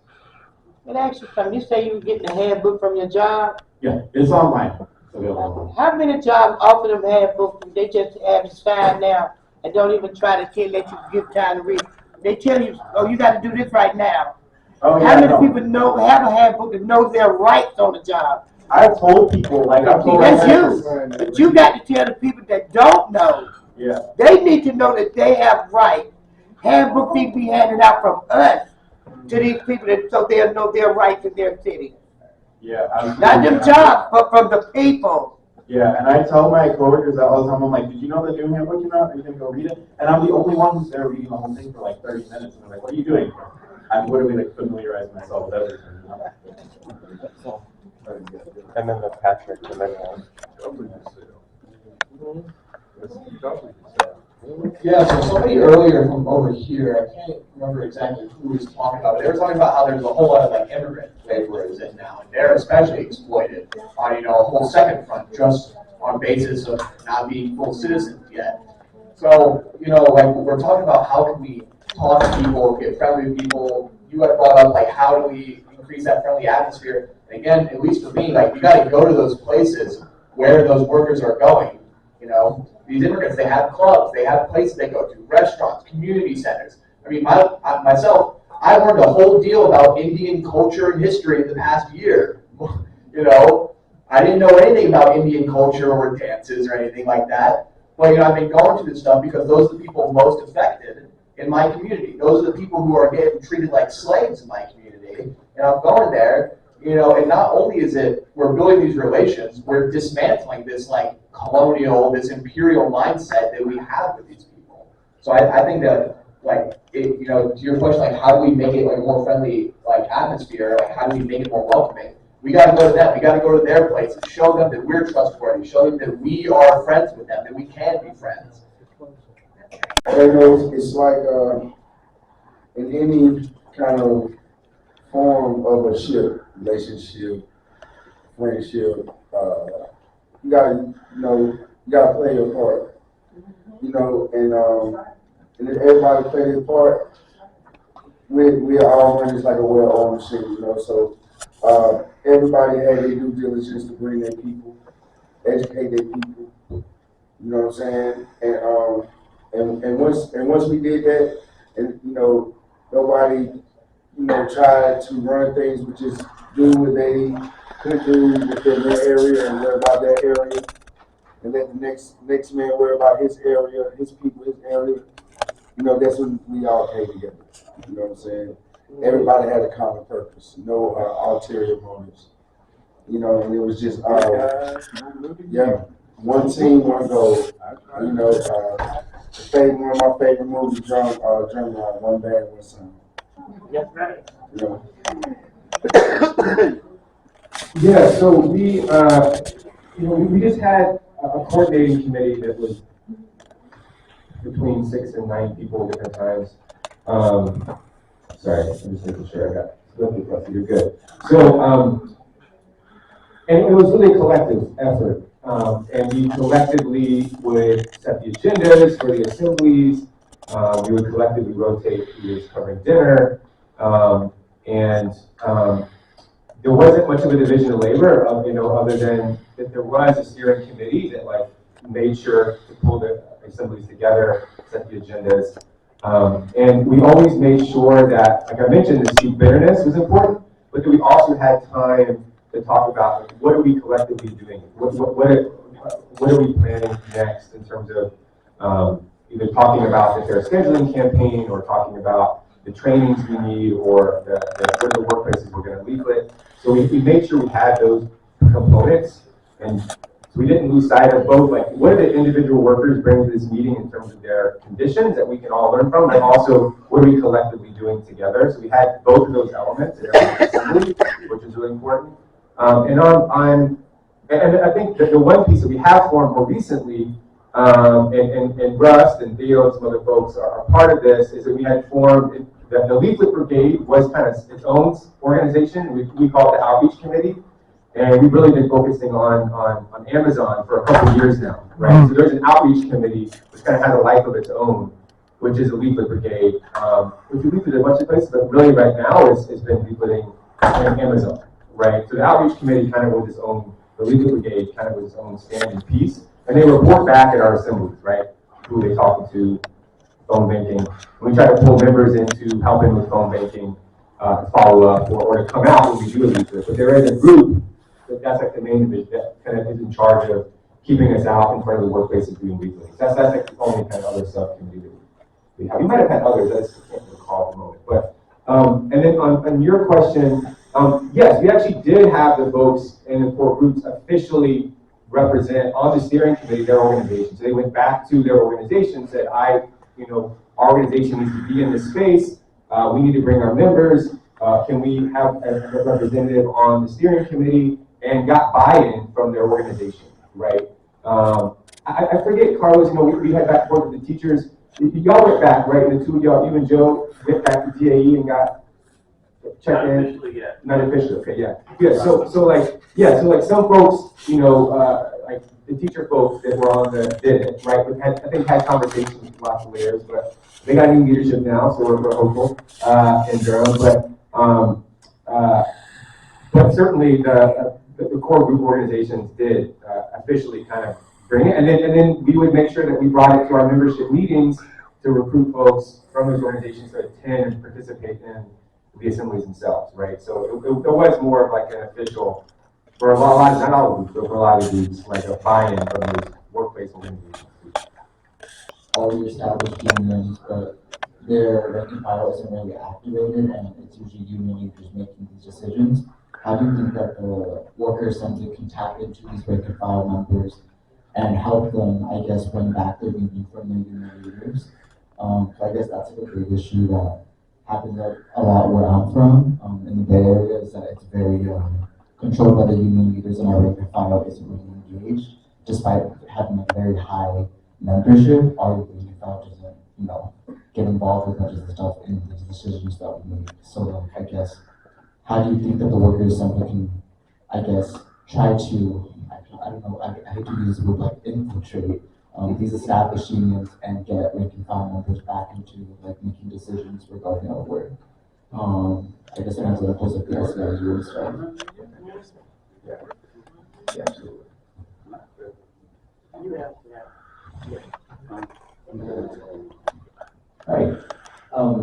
But actually, you say you get the handbook from your job? Yeah, it's online. It's available. How many jobs offer them handbooks and they just have you sign now and don't even try to let you give time to read? They tell you, oh, you got to do this right now. Oh, yeah, how many people have a handbook and know their rights on the job? I've told people, like I've told that's you. But you got to tell the people that don't know. Yeah. They need to know that they have rights. Handbook need to be handed out from us to these people so they'll know their rights in their city. Yeah. Not them jobs, but from the people. Yeah, and I tell my coworkers that all the time. I'm like, did you know the new handbook came out? Are you gonna go read it? And I'm the only one who's there reading the whole thing for like 30 minutes. And they're like, what are you doing? I'm literally like familiarizing myself with everything. And then the Patrick, and then Yeah, so somebody earlier from over here, I can't remember exactly who was talking about it. They were talking about how there's a whole lot of like immigrant laborers in now, and they're especially exploited on, a whole second front, just on on basis of not being full citizens yet. So, you know, like we're talking about how can we talk to people, get friendly with people. You had brought up like how do we increase that friendly atmosphere? And again, at least for me, like you got to go to those places where those workers are going. You know, these immigrants, they have clubs, they have places they go to, restaurants, community centers. I mean, myself, I learned a whole deal about Indian culture and history in the past year. You know, I didn't know anything about Indian culture or dances or anything like that. But, you know, I've been going to this stuff because those are the people most affected in my community. Those are the people who are getting treated like slaves in my community. And I'm going there, you know, and not only is it, we're building these relations, we're dismantling this like colonial, this imperial mindset that we have with these people. So I think that, like, you know, to your question, like, how do we make it like a more friendly, like, atmosphere? Like, how do we make it more welcoming? We got to go to them. We got to go to their place and show them that we're trustworthy. Show them that we are friends with them, that we can be friends. You know, it's like in any kind of form of a ship, relationship, friendship, you gotta play your part. You know, and if everybody play their part, we all run just like a well-oiled machine, you know. So everybody had their due diligence to bring their people, educate their people. You know what I'm saying? And once we did that, and you know, nobody, you know, tried to run things, but just do what they could do within their area and worry about their area, and let the next man worry about his area, his people, his area. You know, that's when we all came together. You know what I'm saying? Everybody had a common purpose, no ulterior motives. You know, and it was just, one team, one goal. You know, one of my favorite movies, Drumline, One Band, One Song. That's right. You know. Yeah, so we just had a coordinating committee that was between 6 and 9 people at different times. Sorry, I'm just making sure I got it. You're good. So, and it was really a collective effort. And we collectively would set the agendas for the assemblies. We would collectively rotate who was covering dinner. There wasn't much of a division of labor, other than that there was a steering committee that like made sure to pull the assemblies together, set the agendas. And we always made sure that, like I mentioned, the seed bitterness was important, but that we also had time to talk about what are we collectively doing, what are we planning next in terms of either talking about the fair scheduling campaign or talking about the trainings we need or what are the workplaces we're going to leaflet. So we made sure we had those components, and so we didn't lose sight of both, like, what do the individual workers bring to this meeting in terms of their conditions that we can all learn from, and also what are we collectively doing together. So we had both of those elements in every assembly, which is really important. And I think that the one piece that we have formed more recently, and Rust and Theo and some other folks are part of this, is that we had formed that the Leaflet Brigade was kind of its own organization. We call it the Outreach Committee. And we've really been focusing on Amazon for a couple of years now, right? So there's an outreach committee which kind of has a life of its own, which is a leaflet brigade, which we leafleted a bunch of places, but really right now it's been leafleting Amazon, right? So the outreach committee kind of was its own, the leaflet brigade kind of was its own standing piece, and they report back at our assemblies, right? Who are they talking to, phone banking. And we try to pull members into helping with phone banking, follow up, or to come out when we do a leaflet. But there is a group that's like the main division that kind of is in charge of keeping us out in front of the workplaces doing leaflets. That's like the only kind of other subcommittee that we have. We might have had others, I can't recall at the moment. But and then on your question, yes, we actually did have the folks in the 4 groups officially represent on the steering committee their organizations. So they went back to their organization, said, our organization needs to be in this space. We need to bring our members. Can we have a representative on the steering committee? And got buy-in from their organization, right? I forget, Carlos, we had back and forth with the teachers. Y'all went back, right? The two of y'all, you and Joe, went back to TAE and got checked in. Not officially yet. Not officially, okay, yeah. Yeah, so some folks, like the teacher folks that were on the right, we had, I think, had conversations with lots of layers, but they got new leadership now, so we're hopeful in Durham. But certainly the core group organizations did officially kind of bring it, and then we would make sure that we brought it to our membership meetings to recruit folks from those organizations to attend and participate in the assemblies themselves, right? So it was more of like an official, for a lot of, not all groups, but for a lot of groups, like a buy-in from those workplace organizations. All the established unions, but their rank and file isn't really activated, and it's usually union leaders making these decisions. How do you think that the worker assembly can tap into these rank and file members and help them, I guess, win back their union from their union leaders? So I guess that's a big issue that happens a lot where I'm from, in the Bay Area, is that it's very controlled by the union leaders, and our rank and file isn't really engaged, despite having a very high membership. Our rank and file doesn't, you know, get involved with much of the stuff in the decisions that we make. So, like, I guess, how do you think that the Workers' Assembly can, I guess, try to, I don't know, I hate to use the word like infiltrate these established unions and get rank and file members back into like making decisions regarding our work. I guess an example is like the SEIU and stuff. Yeah, absolutely. Right.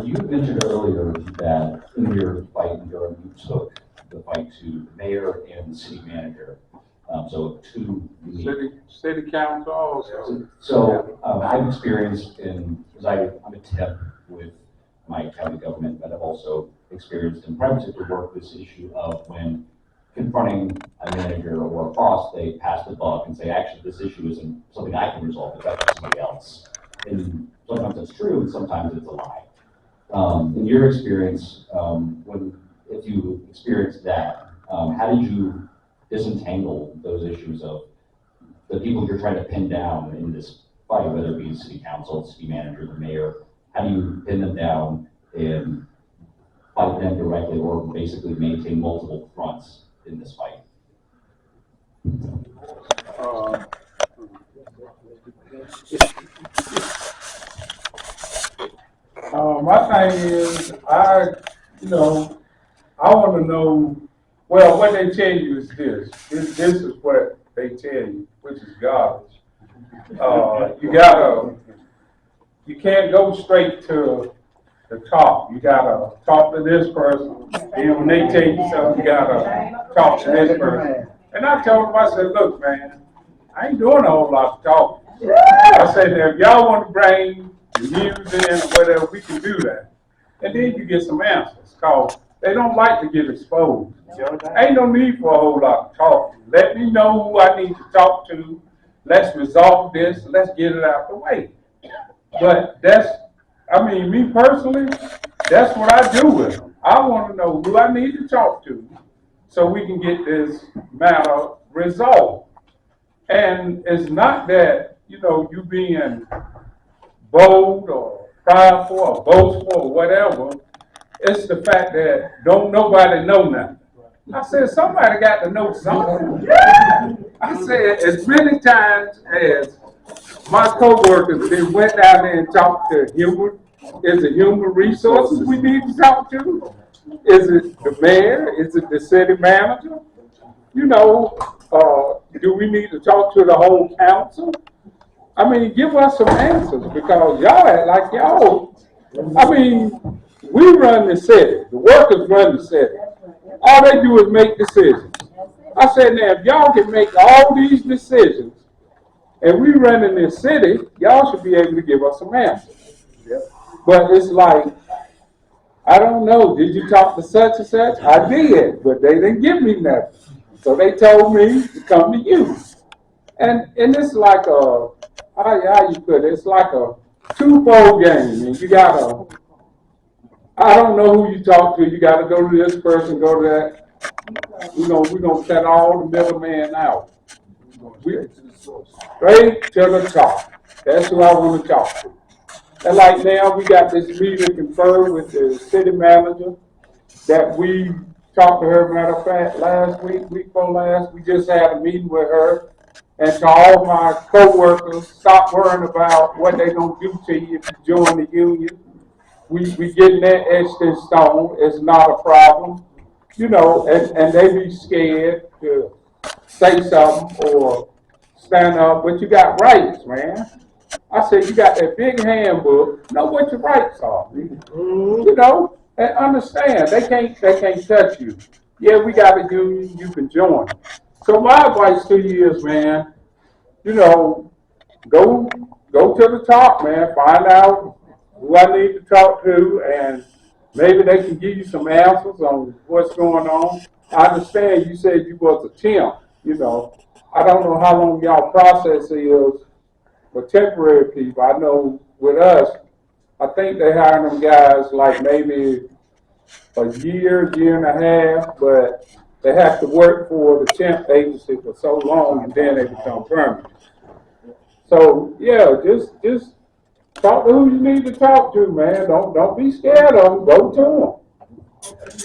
You mentioned earlier that in your fight in Durham, you took the fight to the mayor and the city manager. So two City council also. So I've experienced because I'm a temp with my county government, but I've also experienced in private sector work this issue of when confronting a manager or a boss, they pass the buck and say, actually, this issue isn't something I can resolve, it's up to somebody else. And sometimes that's true, and sometimes it's a lie. In your experience, if you experienced that, how did you disentangle those issues of the people you're trying to pin down in this fight, whether it be city council, city manager, the mayor? How do you pin them down and fight them directly, or basically maintain multiple fronts in this fight? My thing is, I want to know, well, what they tell you is this. This is what they tell you, which is garbage. You can't go straight to the top. You gotta talk to this person, and when they tell you something, you gotta talk to this person. And I told them, I said, look, man, I ain't doing a whole lot of talking. I said, now, if y'all want to bring the news in or whatever, we can do that. And then you get some answers, because they don't like to get exposed. Ain't no need for a whole lot of talking. Let me know who I need to talk to. Let's resolve this. Let's get it out the way. But me personally, that's what I do with them. I want to know who I need to talk to so we can get this matter resolved. And it's not that, you being bold or prideful or boastful or whatever. It's the fact that don't nobody know nothing. I said, somebody got to know something. I said, as many times as my co-workers, they went down there and talked to human. Is it human resources we need to talk to? Is it the mayor? Is it the city manager? Do we need to talk to the whole council? Give us some answers, because y'all act like y'all. We run the city. The workers run the city. All they do is make decisions. I said, now, if y'all can make all these decisions, and we run in this city, y'all should be able to give us some answers. But it's like, I don't know, did you talk to such and such? I did, but they didn't give me nothing. So they told me to come to you. And it's like how you put it, it's like a twofold game. And you gotta, I don't know who you talk to, you gotta go to this person, go to that. We're gonna cut all the middleman out. Straight to the top. That's who I want to talk to. And like now, we got this meeting confirmed with the city manager that we talked to her, matter of fact, last week before last, we just had a meeting with her. And to all my co-workers, stop worrying about what they're gonna do to you if you join the union. We getting that etched in stone. It's not a problem. You know, and they be scared to say something or stand up, but you got rights, man. I said, you got that big handbook, know what your rights are. You know, and understand, they can't touch you. Yeah, we got a union, you can join. So my advice to you is, man, you know, go to the top, man, find out who I need to talk to, and maybe they can give you some answers on what's going on. I understand you said you was a temp, you know. I don't know how long y'all process is for temporary people. I know with us, I think they hire them guys like maybe a year and a half, but they have to work for the temp agency for so long and then they become permanent. So yeah, just talk to who you need to talk to, man. Don't be scared of them. Go to them.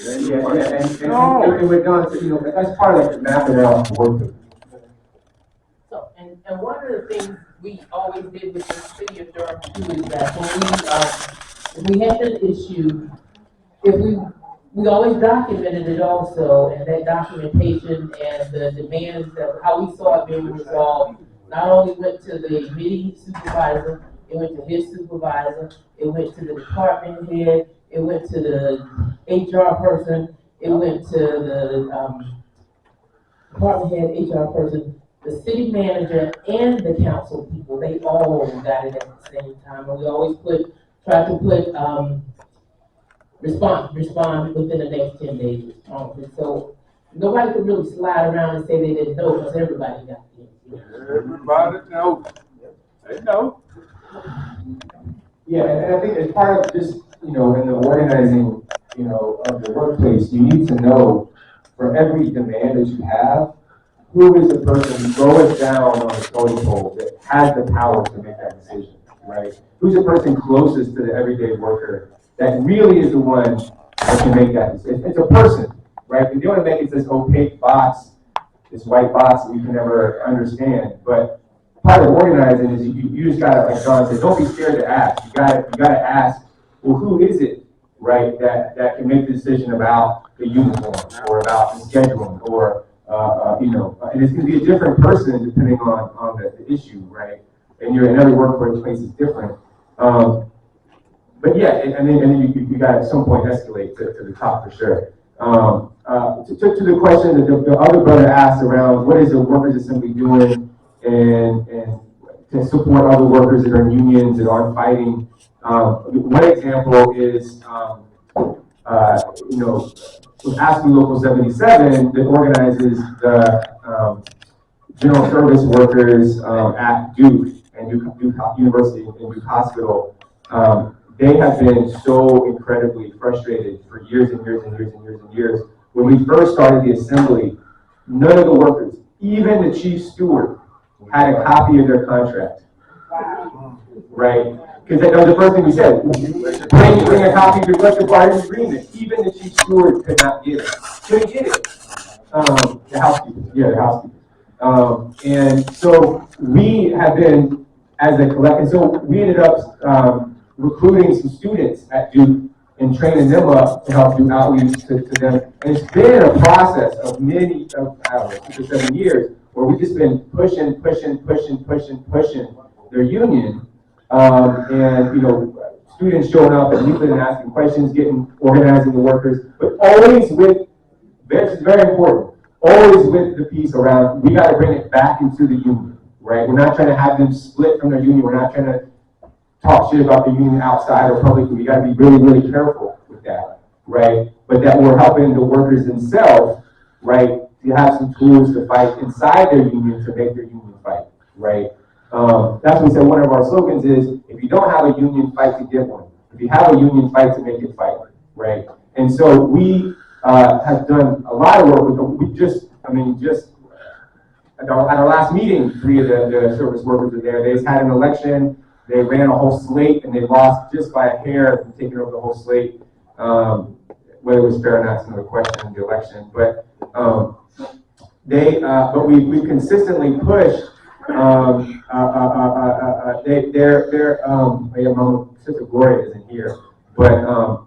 And we're done, so, you know, that's part of like mapping out the work. So, and one of the things we always did with the city of Durham too is that when we had an issue, if we always documented it also, and that documentation and the demands of how we saw it being resolved, not only went to the meeting supervisor, it went to his supervisor, it went to the department head, it went to the HR person, it went to the department head, HR person, the city manager, and the council people. They all got it at the same time, and we always try to put respond within the next 10 days. So nobody could really slide around and say they didn't know, because everybody got it. Everybody knows. They know. Yeah, and I think as part of just, you know, in the organizing, you know, of the workplace, you need to know for every demand that you have, who is the person lowest down on the totem pole that has the power to make that decision, right? Who's the person closest to the everyday worker that really is the one that can make that decision? It's a person, right? And you don't want to make it this opaque box, this white box that you can never understand. But part of organizing is you just gotta, like John said, don't be scared to ask. You gotta ask, well, who is it, right, that can make the decision about the uniform or about the scheduling or you know, and it's gonna be a different person depending on the issue, right? And you're in every workplace is different. But yeah, and then you got at some point escalate to the top for sure. To the question that the other brother asked around what is the Workers Assembly doing and to support other workers that are in unions that aren't fighting. One example is, you know, with ASCII Local 77 that organizes the general service workers at Duke and Duke University and Duke Hospital. They have been so incredibly frustrated for years and years and years and years and years. When we first started the assembly, none of the workers, even the chief steward, had a copy of their contract. Right? Because that was the first thing we said. Bring a copy of your collective bargaining agreement. Even the chief steward could not get it. Couldn't get it. The housekeepers. Yeah, the housekeepers. And so we have been, as a collective, so we ended up recruiting some students at Duke and training them up to help do outreach to them. And it's been a process of many, I don't know, 6 or 7 years, where we've just been pushing their union. And, you know, students showing up and meeting and asking questions, organizing the workers, but always with, this is very important, always with the piece around, we got to bring it back into the union, right? We're not trying to have them split from their union. We're not trying to talk shit about the union outside or publicly. We got to be really, really careful with that, right? But that we're helping the workers themselves, right, to have some tools to fight inside their union to make their union fight, right? That's what we said. One of our slogans is, if you don't have a union, fight to get one. If you have a union, fight to make it fight, right? And so we have done a lot of work with them. We just at our last meeting, 3 of the service workers were there. They just had an election. They ran a whole slate, and they lost just by a hair from taking over the whole slate. Whether it was fair or not is another question in the election. But but we consistently pushed Yeah, my sister Gloria isn't here, but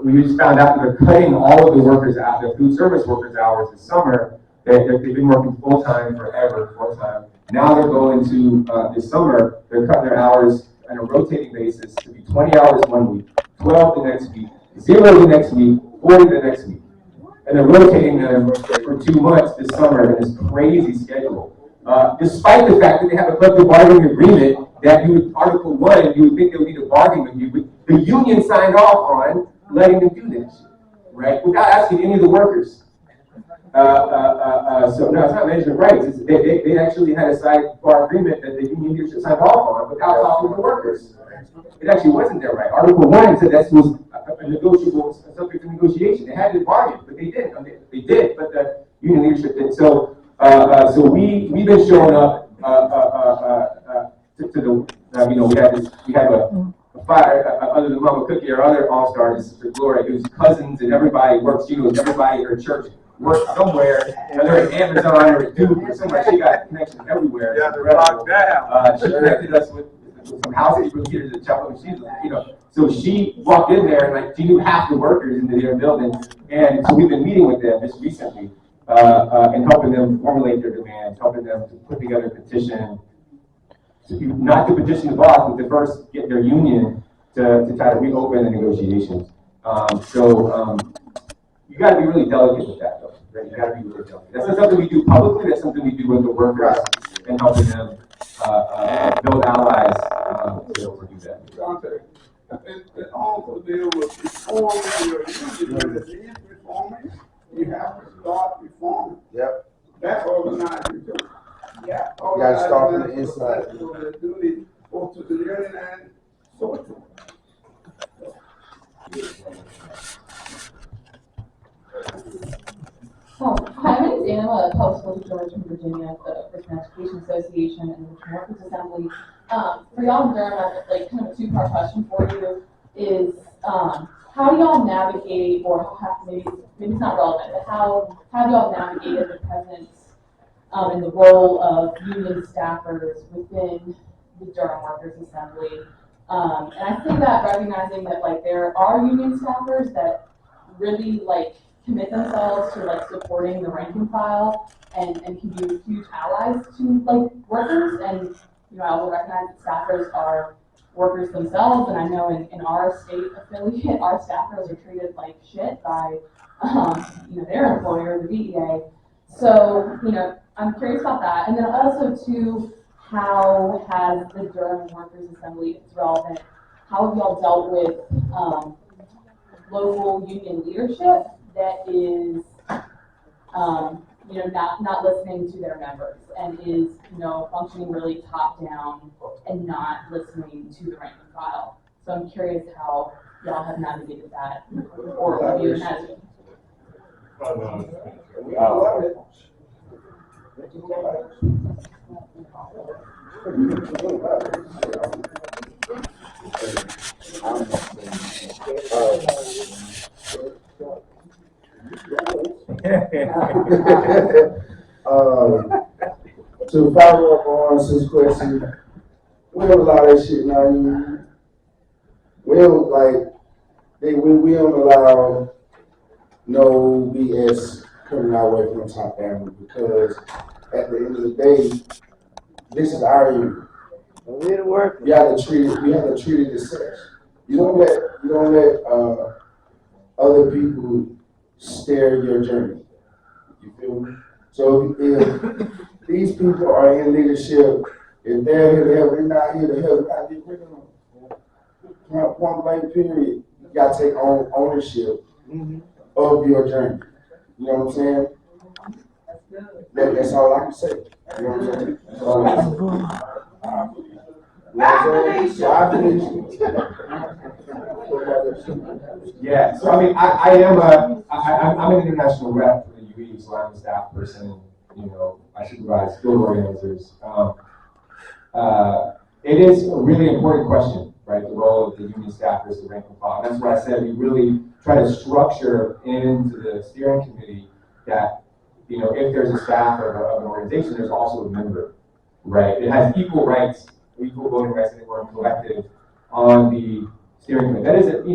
we just found out that they're cutting all of the workers out, the food service workers' hours this summer. They've been working full time forever, full time. Now they're going to this summer. They're cutting their hours on a rotating basis to be 20 hours one week, 12 the next week, 0 the next week, 40 the next week. And they're rotating them for 2 months this summer in this crazy schedule. Despite the fact that they have a collective bargaining agreement that Article 1, you would think they would need a bargaining agreement. The union signed off on letting them do this, right? Without asking any of the workers. So no, it's not management rights. They actually had a sidebar agreement that the union leadership signed off on without talking to the workers. It actually wasn't their right. Article 1 said that was a negotiable, subject to negotiation. They had to bargain, but they didn't. I mean, they did, but the union leadership didn't. So we've been showing up to the we have a fire other than Mama Cookie, our other all-star, Sister Gloria, whose cousins and everybody works. She knows everybody at her church works somewhere, whether at Amazon or at Duke or somewhere. She got connections everywhere. Yeah, they're locked down. She connected us with some housekeepers here to the chapel. So she walked in there and she knew half the workers in their building, and so we've been meeting with them just recently and helping them formulate their demands, helping them to put together a petition, not to petition the boss, but to first get their union to try to reopen the negotiations. You got to be really delicate with that, though. Right? You got to be really delicate. That's not something we do publicly. That's something we do with the workers and helping them build allies to be able to do that. Dante, it also deals with reforming your union. If it is reforming, you have to start reforming. Yep. That's organizing too. Yeah. You gotta start from the inside. So the duty both to the union and social. Hi, my name is Anna. I'm a public school teacher in Virginia at the Christian Education Association and the Durham Workers Assembly. For y'all in Durham, I have kind of a two-part question for you is, how do y'all navigate, or maybe it's not relevant, but how do y'all navigate the presence and the role of union staffers within the Durham Workers Assembly? And I think that recognizing that there are union staffers that really commit themselves to supporting the rank and file and can be huge allies to workers, and I also recognize that staffers are workers themselves, and I know in our state affiliate our staffers are treated like shit by their employer, the DEA. So I'm curious about that, and then also too, how has the Durham Workers Assembly, it's relevant, how have y'all dealt with local union leadership that is, not listening to their members and is, functioning really top down and not listening to the rank and file. So I'm curious how y'all have navigated that, or have you imagined? To follow up on Sis' question, we don't allow that shit now. We don't allow no BS coming our way from top down, because at the end of the day, this is our union. We're the workers. We have to treat it as such. You don't let other people steer your journey. You feel me? So if these people are in leadership, if they're here to help, they're not here to help, I get rid of them. Point blank period. You gotta take ownership of your journey. You know what I'm saying? That's all I can say. You know what I'm saying? That's all I can say. Yeah, so I mean, I'm an international rep for the UE, so I'm a staff person. I supervise field organizers. It is a really important question, right? The role of the union staffers, the rank and file. And that's why I said we really try to structure into the steering committee that, if there's a staff of an organization, there's also a member. right? It has equal rights, equal voting rights, and we're collective on the steering committee. That isn't,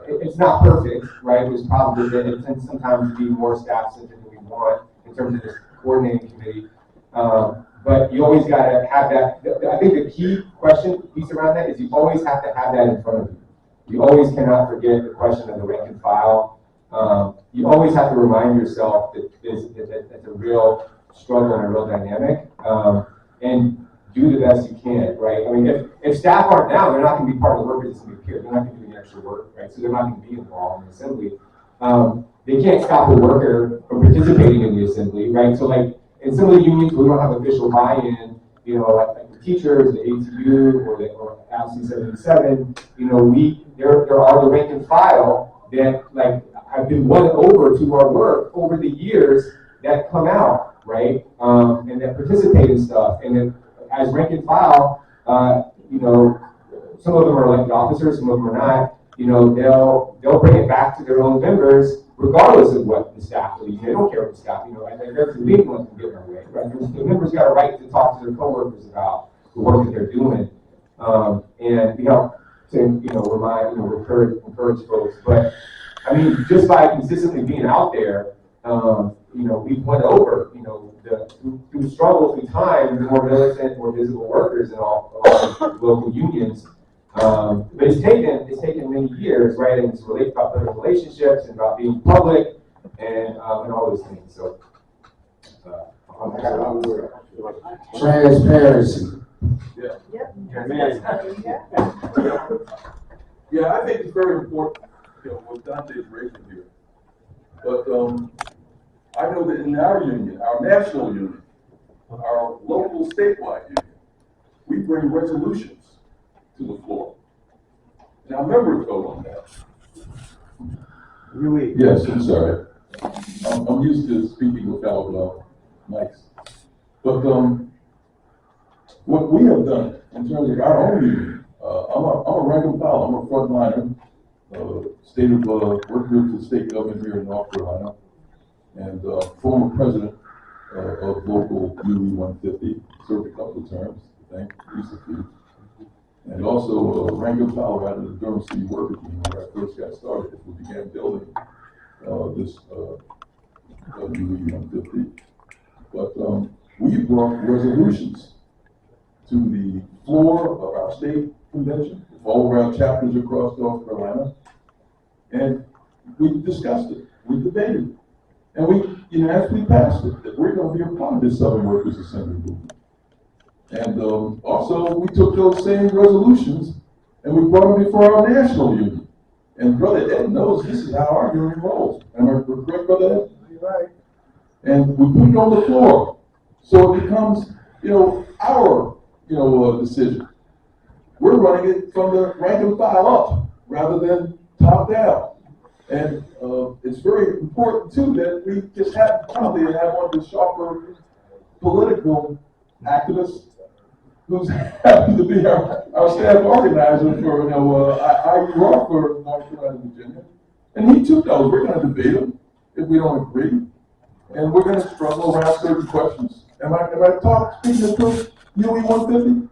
it's not perfect, right? It was probably that it tends sometimes to be more staff centered than we want in terms of this coordinating committee. But you always got to have that. I think the key piece around that is you always have to have that in front of you. You always cannot forget the question of the rank and file. You always have to remind yourself that it's a real struggle and a real dynamic, and do the best you can, right? I mean, if staff aren't down, they're not going to be part of the workers' assembly period. They're not going to do any extra work, right? So they're not going to be involved in the assembly. They can't stop a worker from participating in the assembly, right? So like in some of the unions, we don't have official buy-in, like the teachers, the ATU, or ALC 77, there are the rank and file that like have been won over to our work over the years that come out, right? And that participate in stuff. And then as rank and file, some of them are elected officers, some of them are not. They'll bring it back to their own members, regardless of what the staff believes. They don't care what the staff, and there's the legal ones can get in their way, right? The members got a right to talk to their coworkers about the work that they're doing, and to remind, encourage folks. But I mean, just by consistently being out there, we've went over, through struggle, through time, the more militant, more visible workers in all local unions. But it's taken many years, right? And it's about building relationships and about being public and all those things. So, transparency. Yeah, I think it's very important, what Dante's raising here. But I know that in our union, our national union, our local statewide union, we bring resolutions to the floor. Now members vote on that. Yes, I'm sorry. I'm used to speaking without mics. But what we have done in terms of our own union, I'm a rank and file, I'm a frontliner, state of work group to state government here in North Carolina, and former president of local UE 150, served a couple of terms, I think, at least a few. And also rank and file out of the Durham City Workers Union, where I first got started as we began building this UE 150. But we brought resolutions to the floor of our state convention, all around chapters across North Carolina, and we discussed it, we debated it, and we unanimously passed it, that we're going to be a part of this Southern Workers Assembly movement. And also, we took those same resolutions and we brought them before our national union. And Brother Ed knows this is how our union rolls. Am I correct, Brother Ed? You're right. And we put it on the floor, so it becomes, our, decision. We're running it from the rank and file up rather than top down. And it's very important too that we just probably have one of the sharper political activists who's happens to be our staff organizer for IUR for North Carolina, Virginia. And he took those. We're going to debate them if we don't agree. And we're going to struggle around certain questions. Am I speaking the truth? UE 150?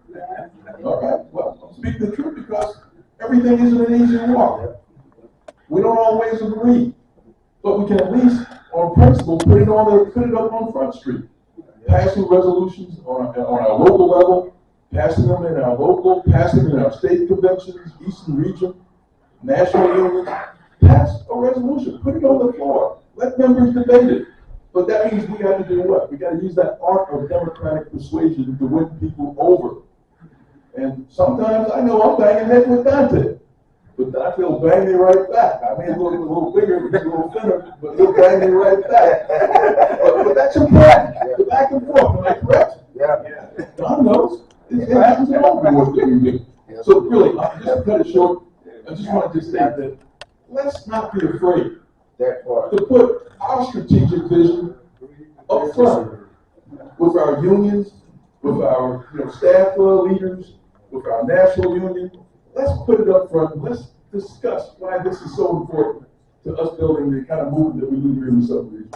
All right, well, I'm speaking the truth because everything isn't an easy walk. We don't always agree, but we can at least, on principle, put it up on Front Street. Passing resolutions on our local level, passing them in our local, passing them in our state conventions, Eastern Region, national unions. Pass a resolution, put it on the floor, let members debate it. But that means we got to do what? We got to use that art of democratic persuasion to win people over. And sometimes I know I'm banging head with Dante, but Dante will bang me right back. I mean, look a little bigger, a little thinner, but he'll bang me right back. but that's important. The back and forth, am I correct? Yeah. God knows. It happens in all the work that we do. So really, just to cut it short, I just wanted to say that let's not be afraid to put our strategic vision up front with our unions, with our staff leaders, with our national union. Let's put it up front. Let's discuss why this is so important to us building the kind of movement that we do here in the Southern Region.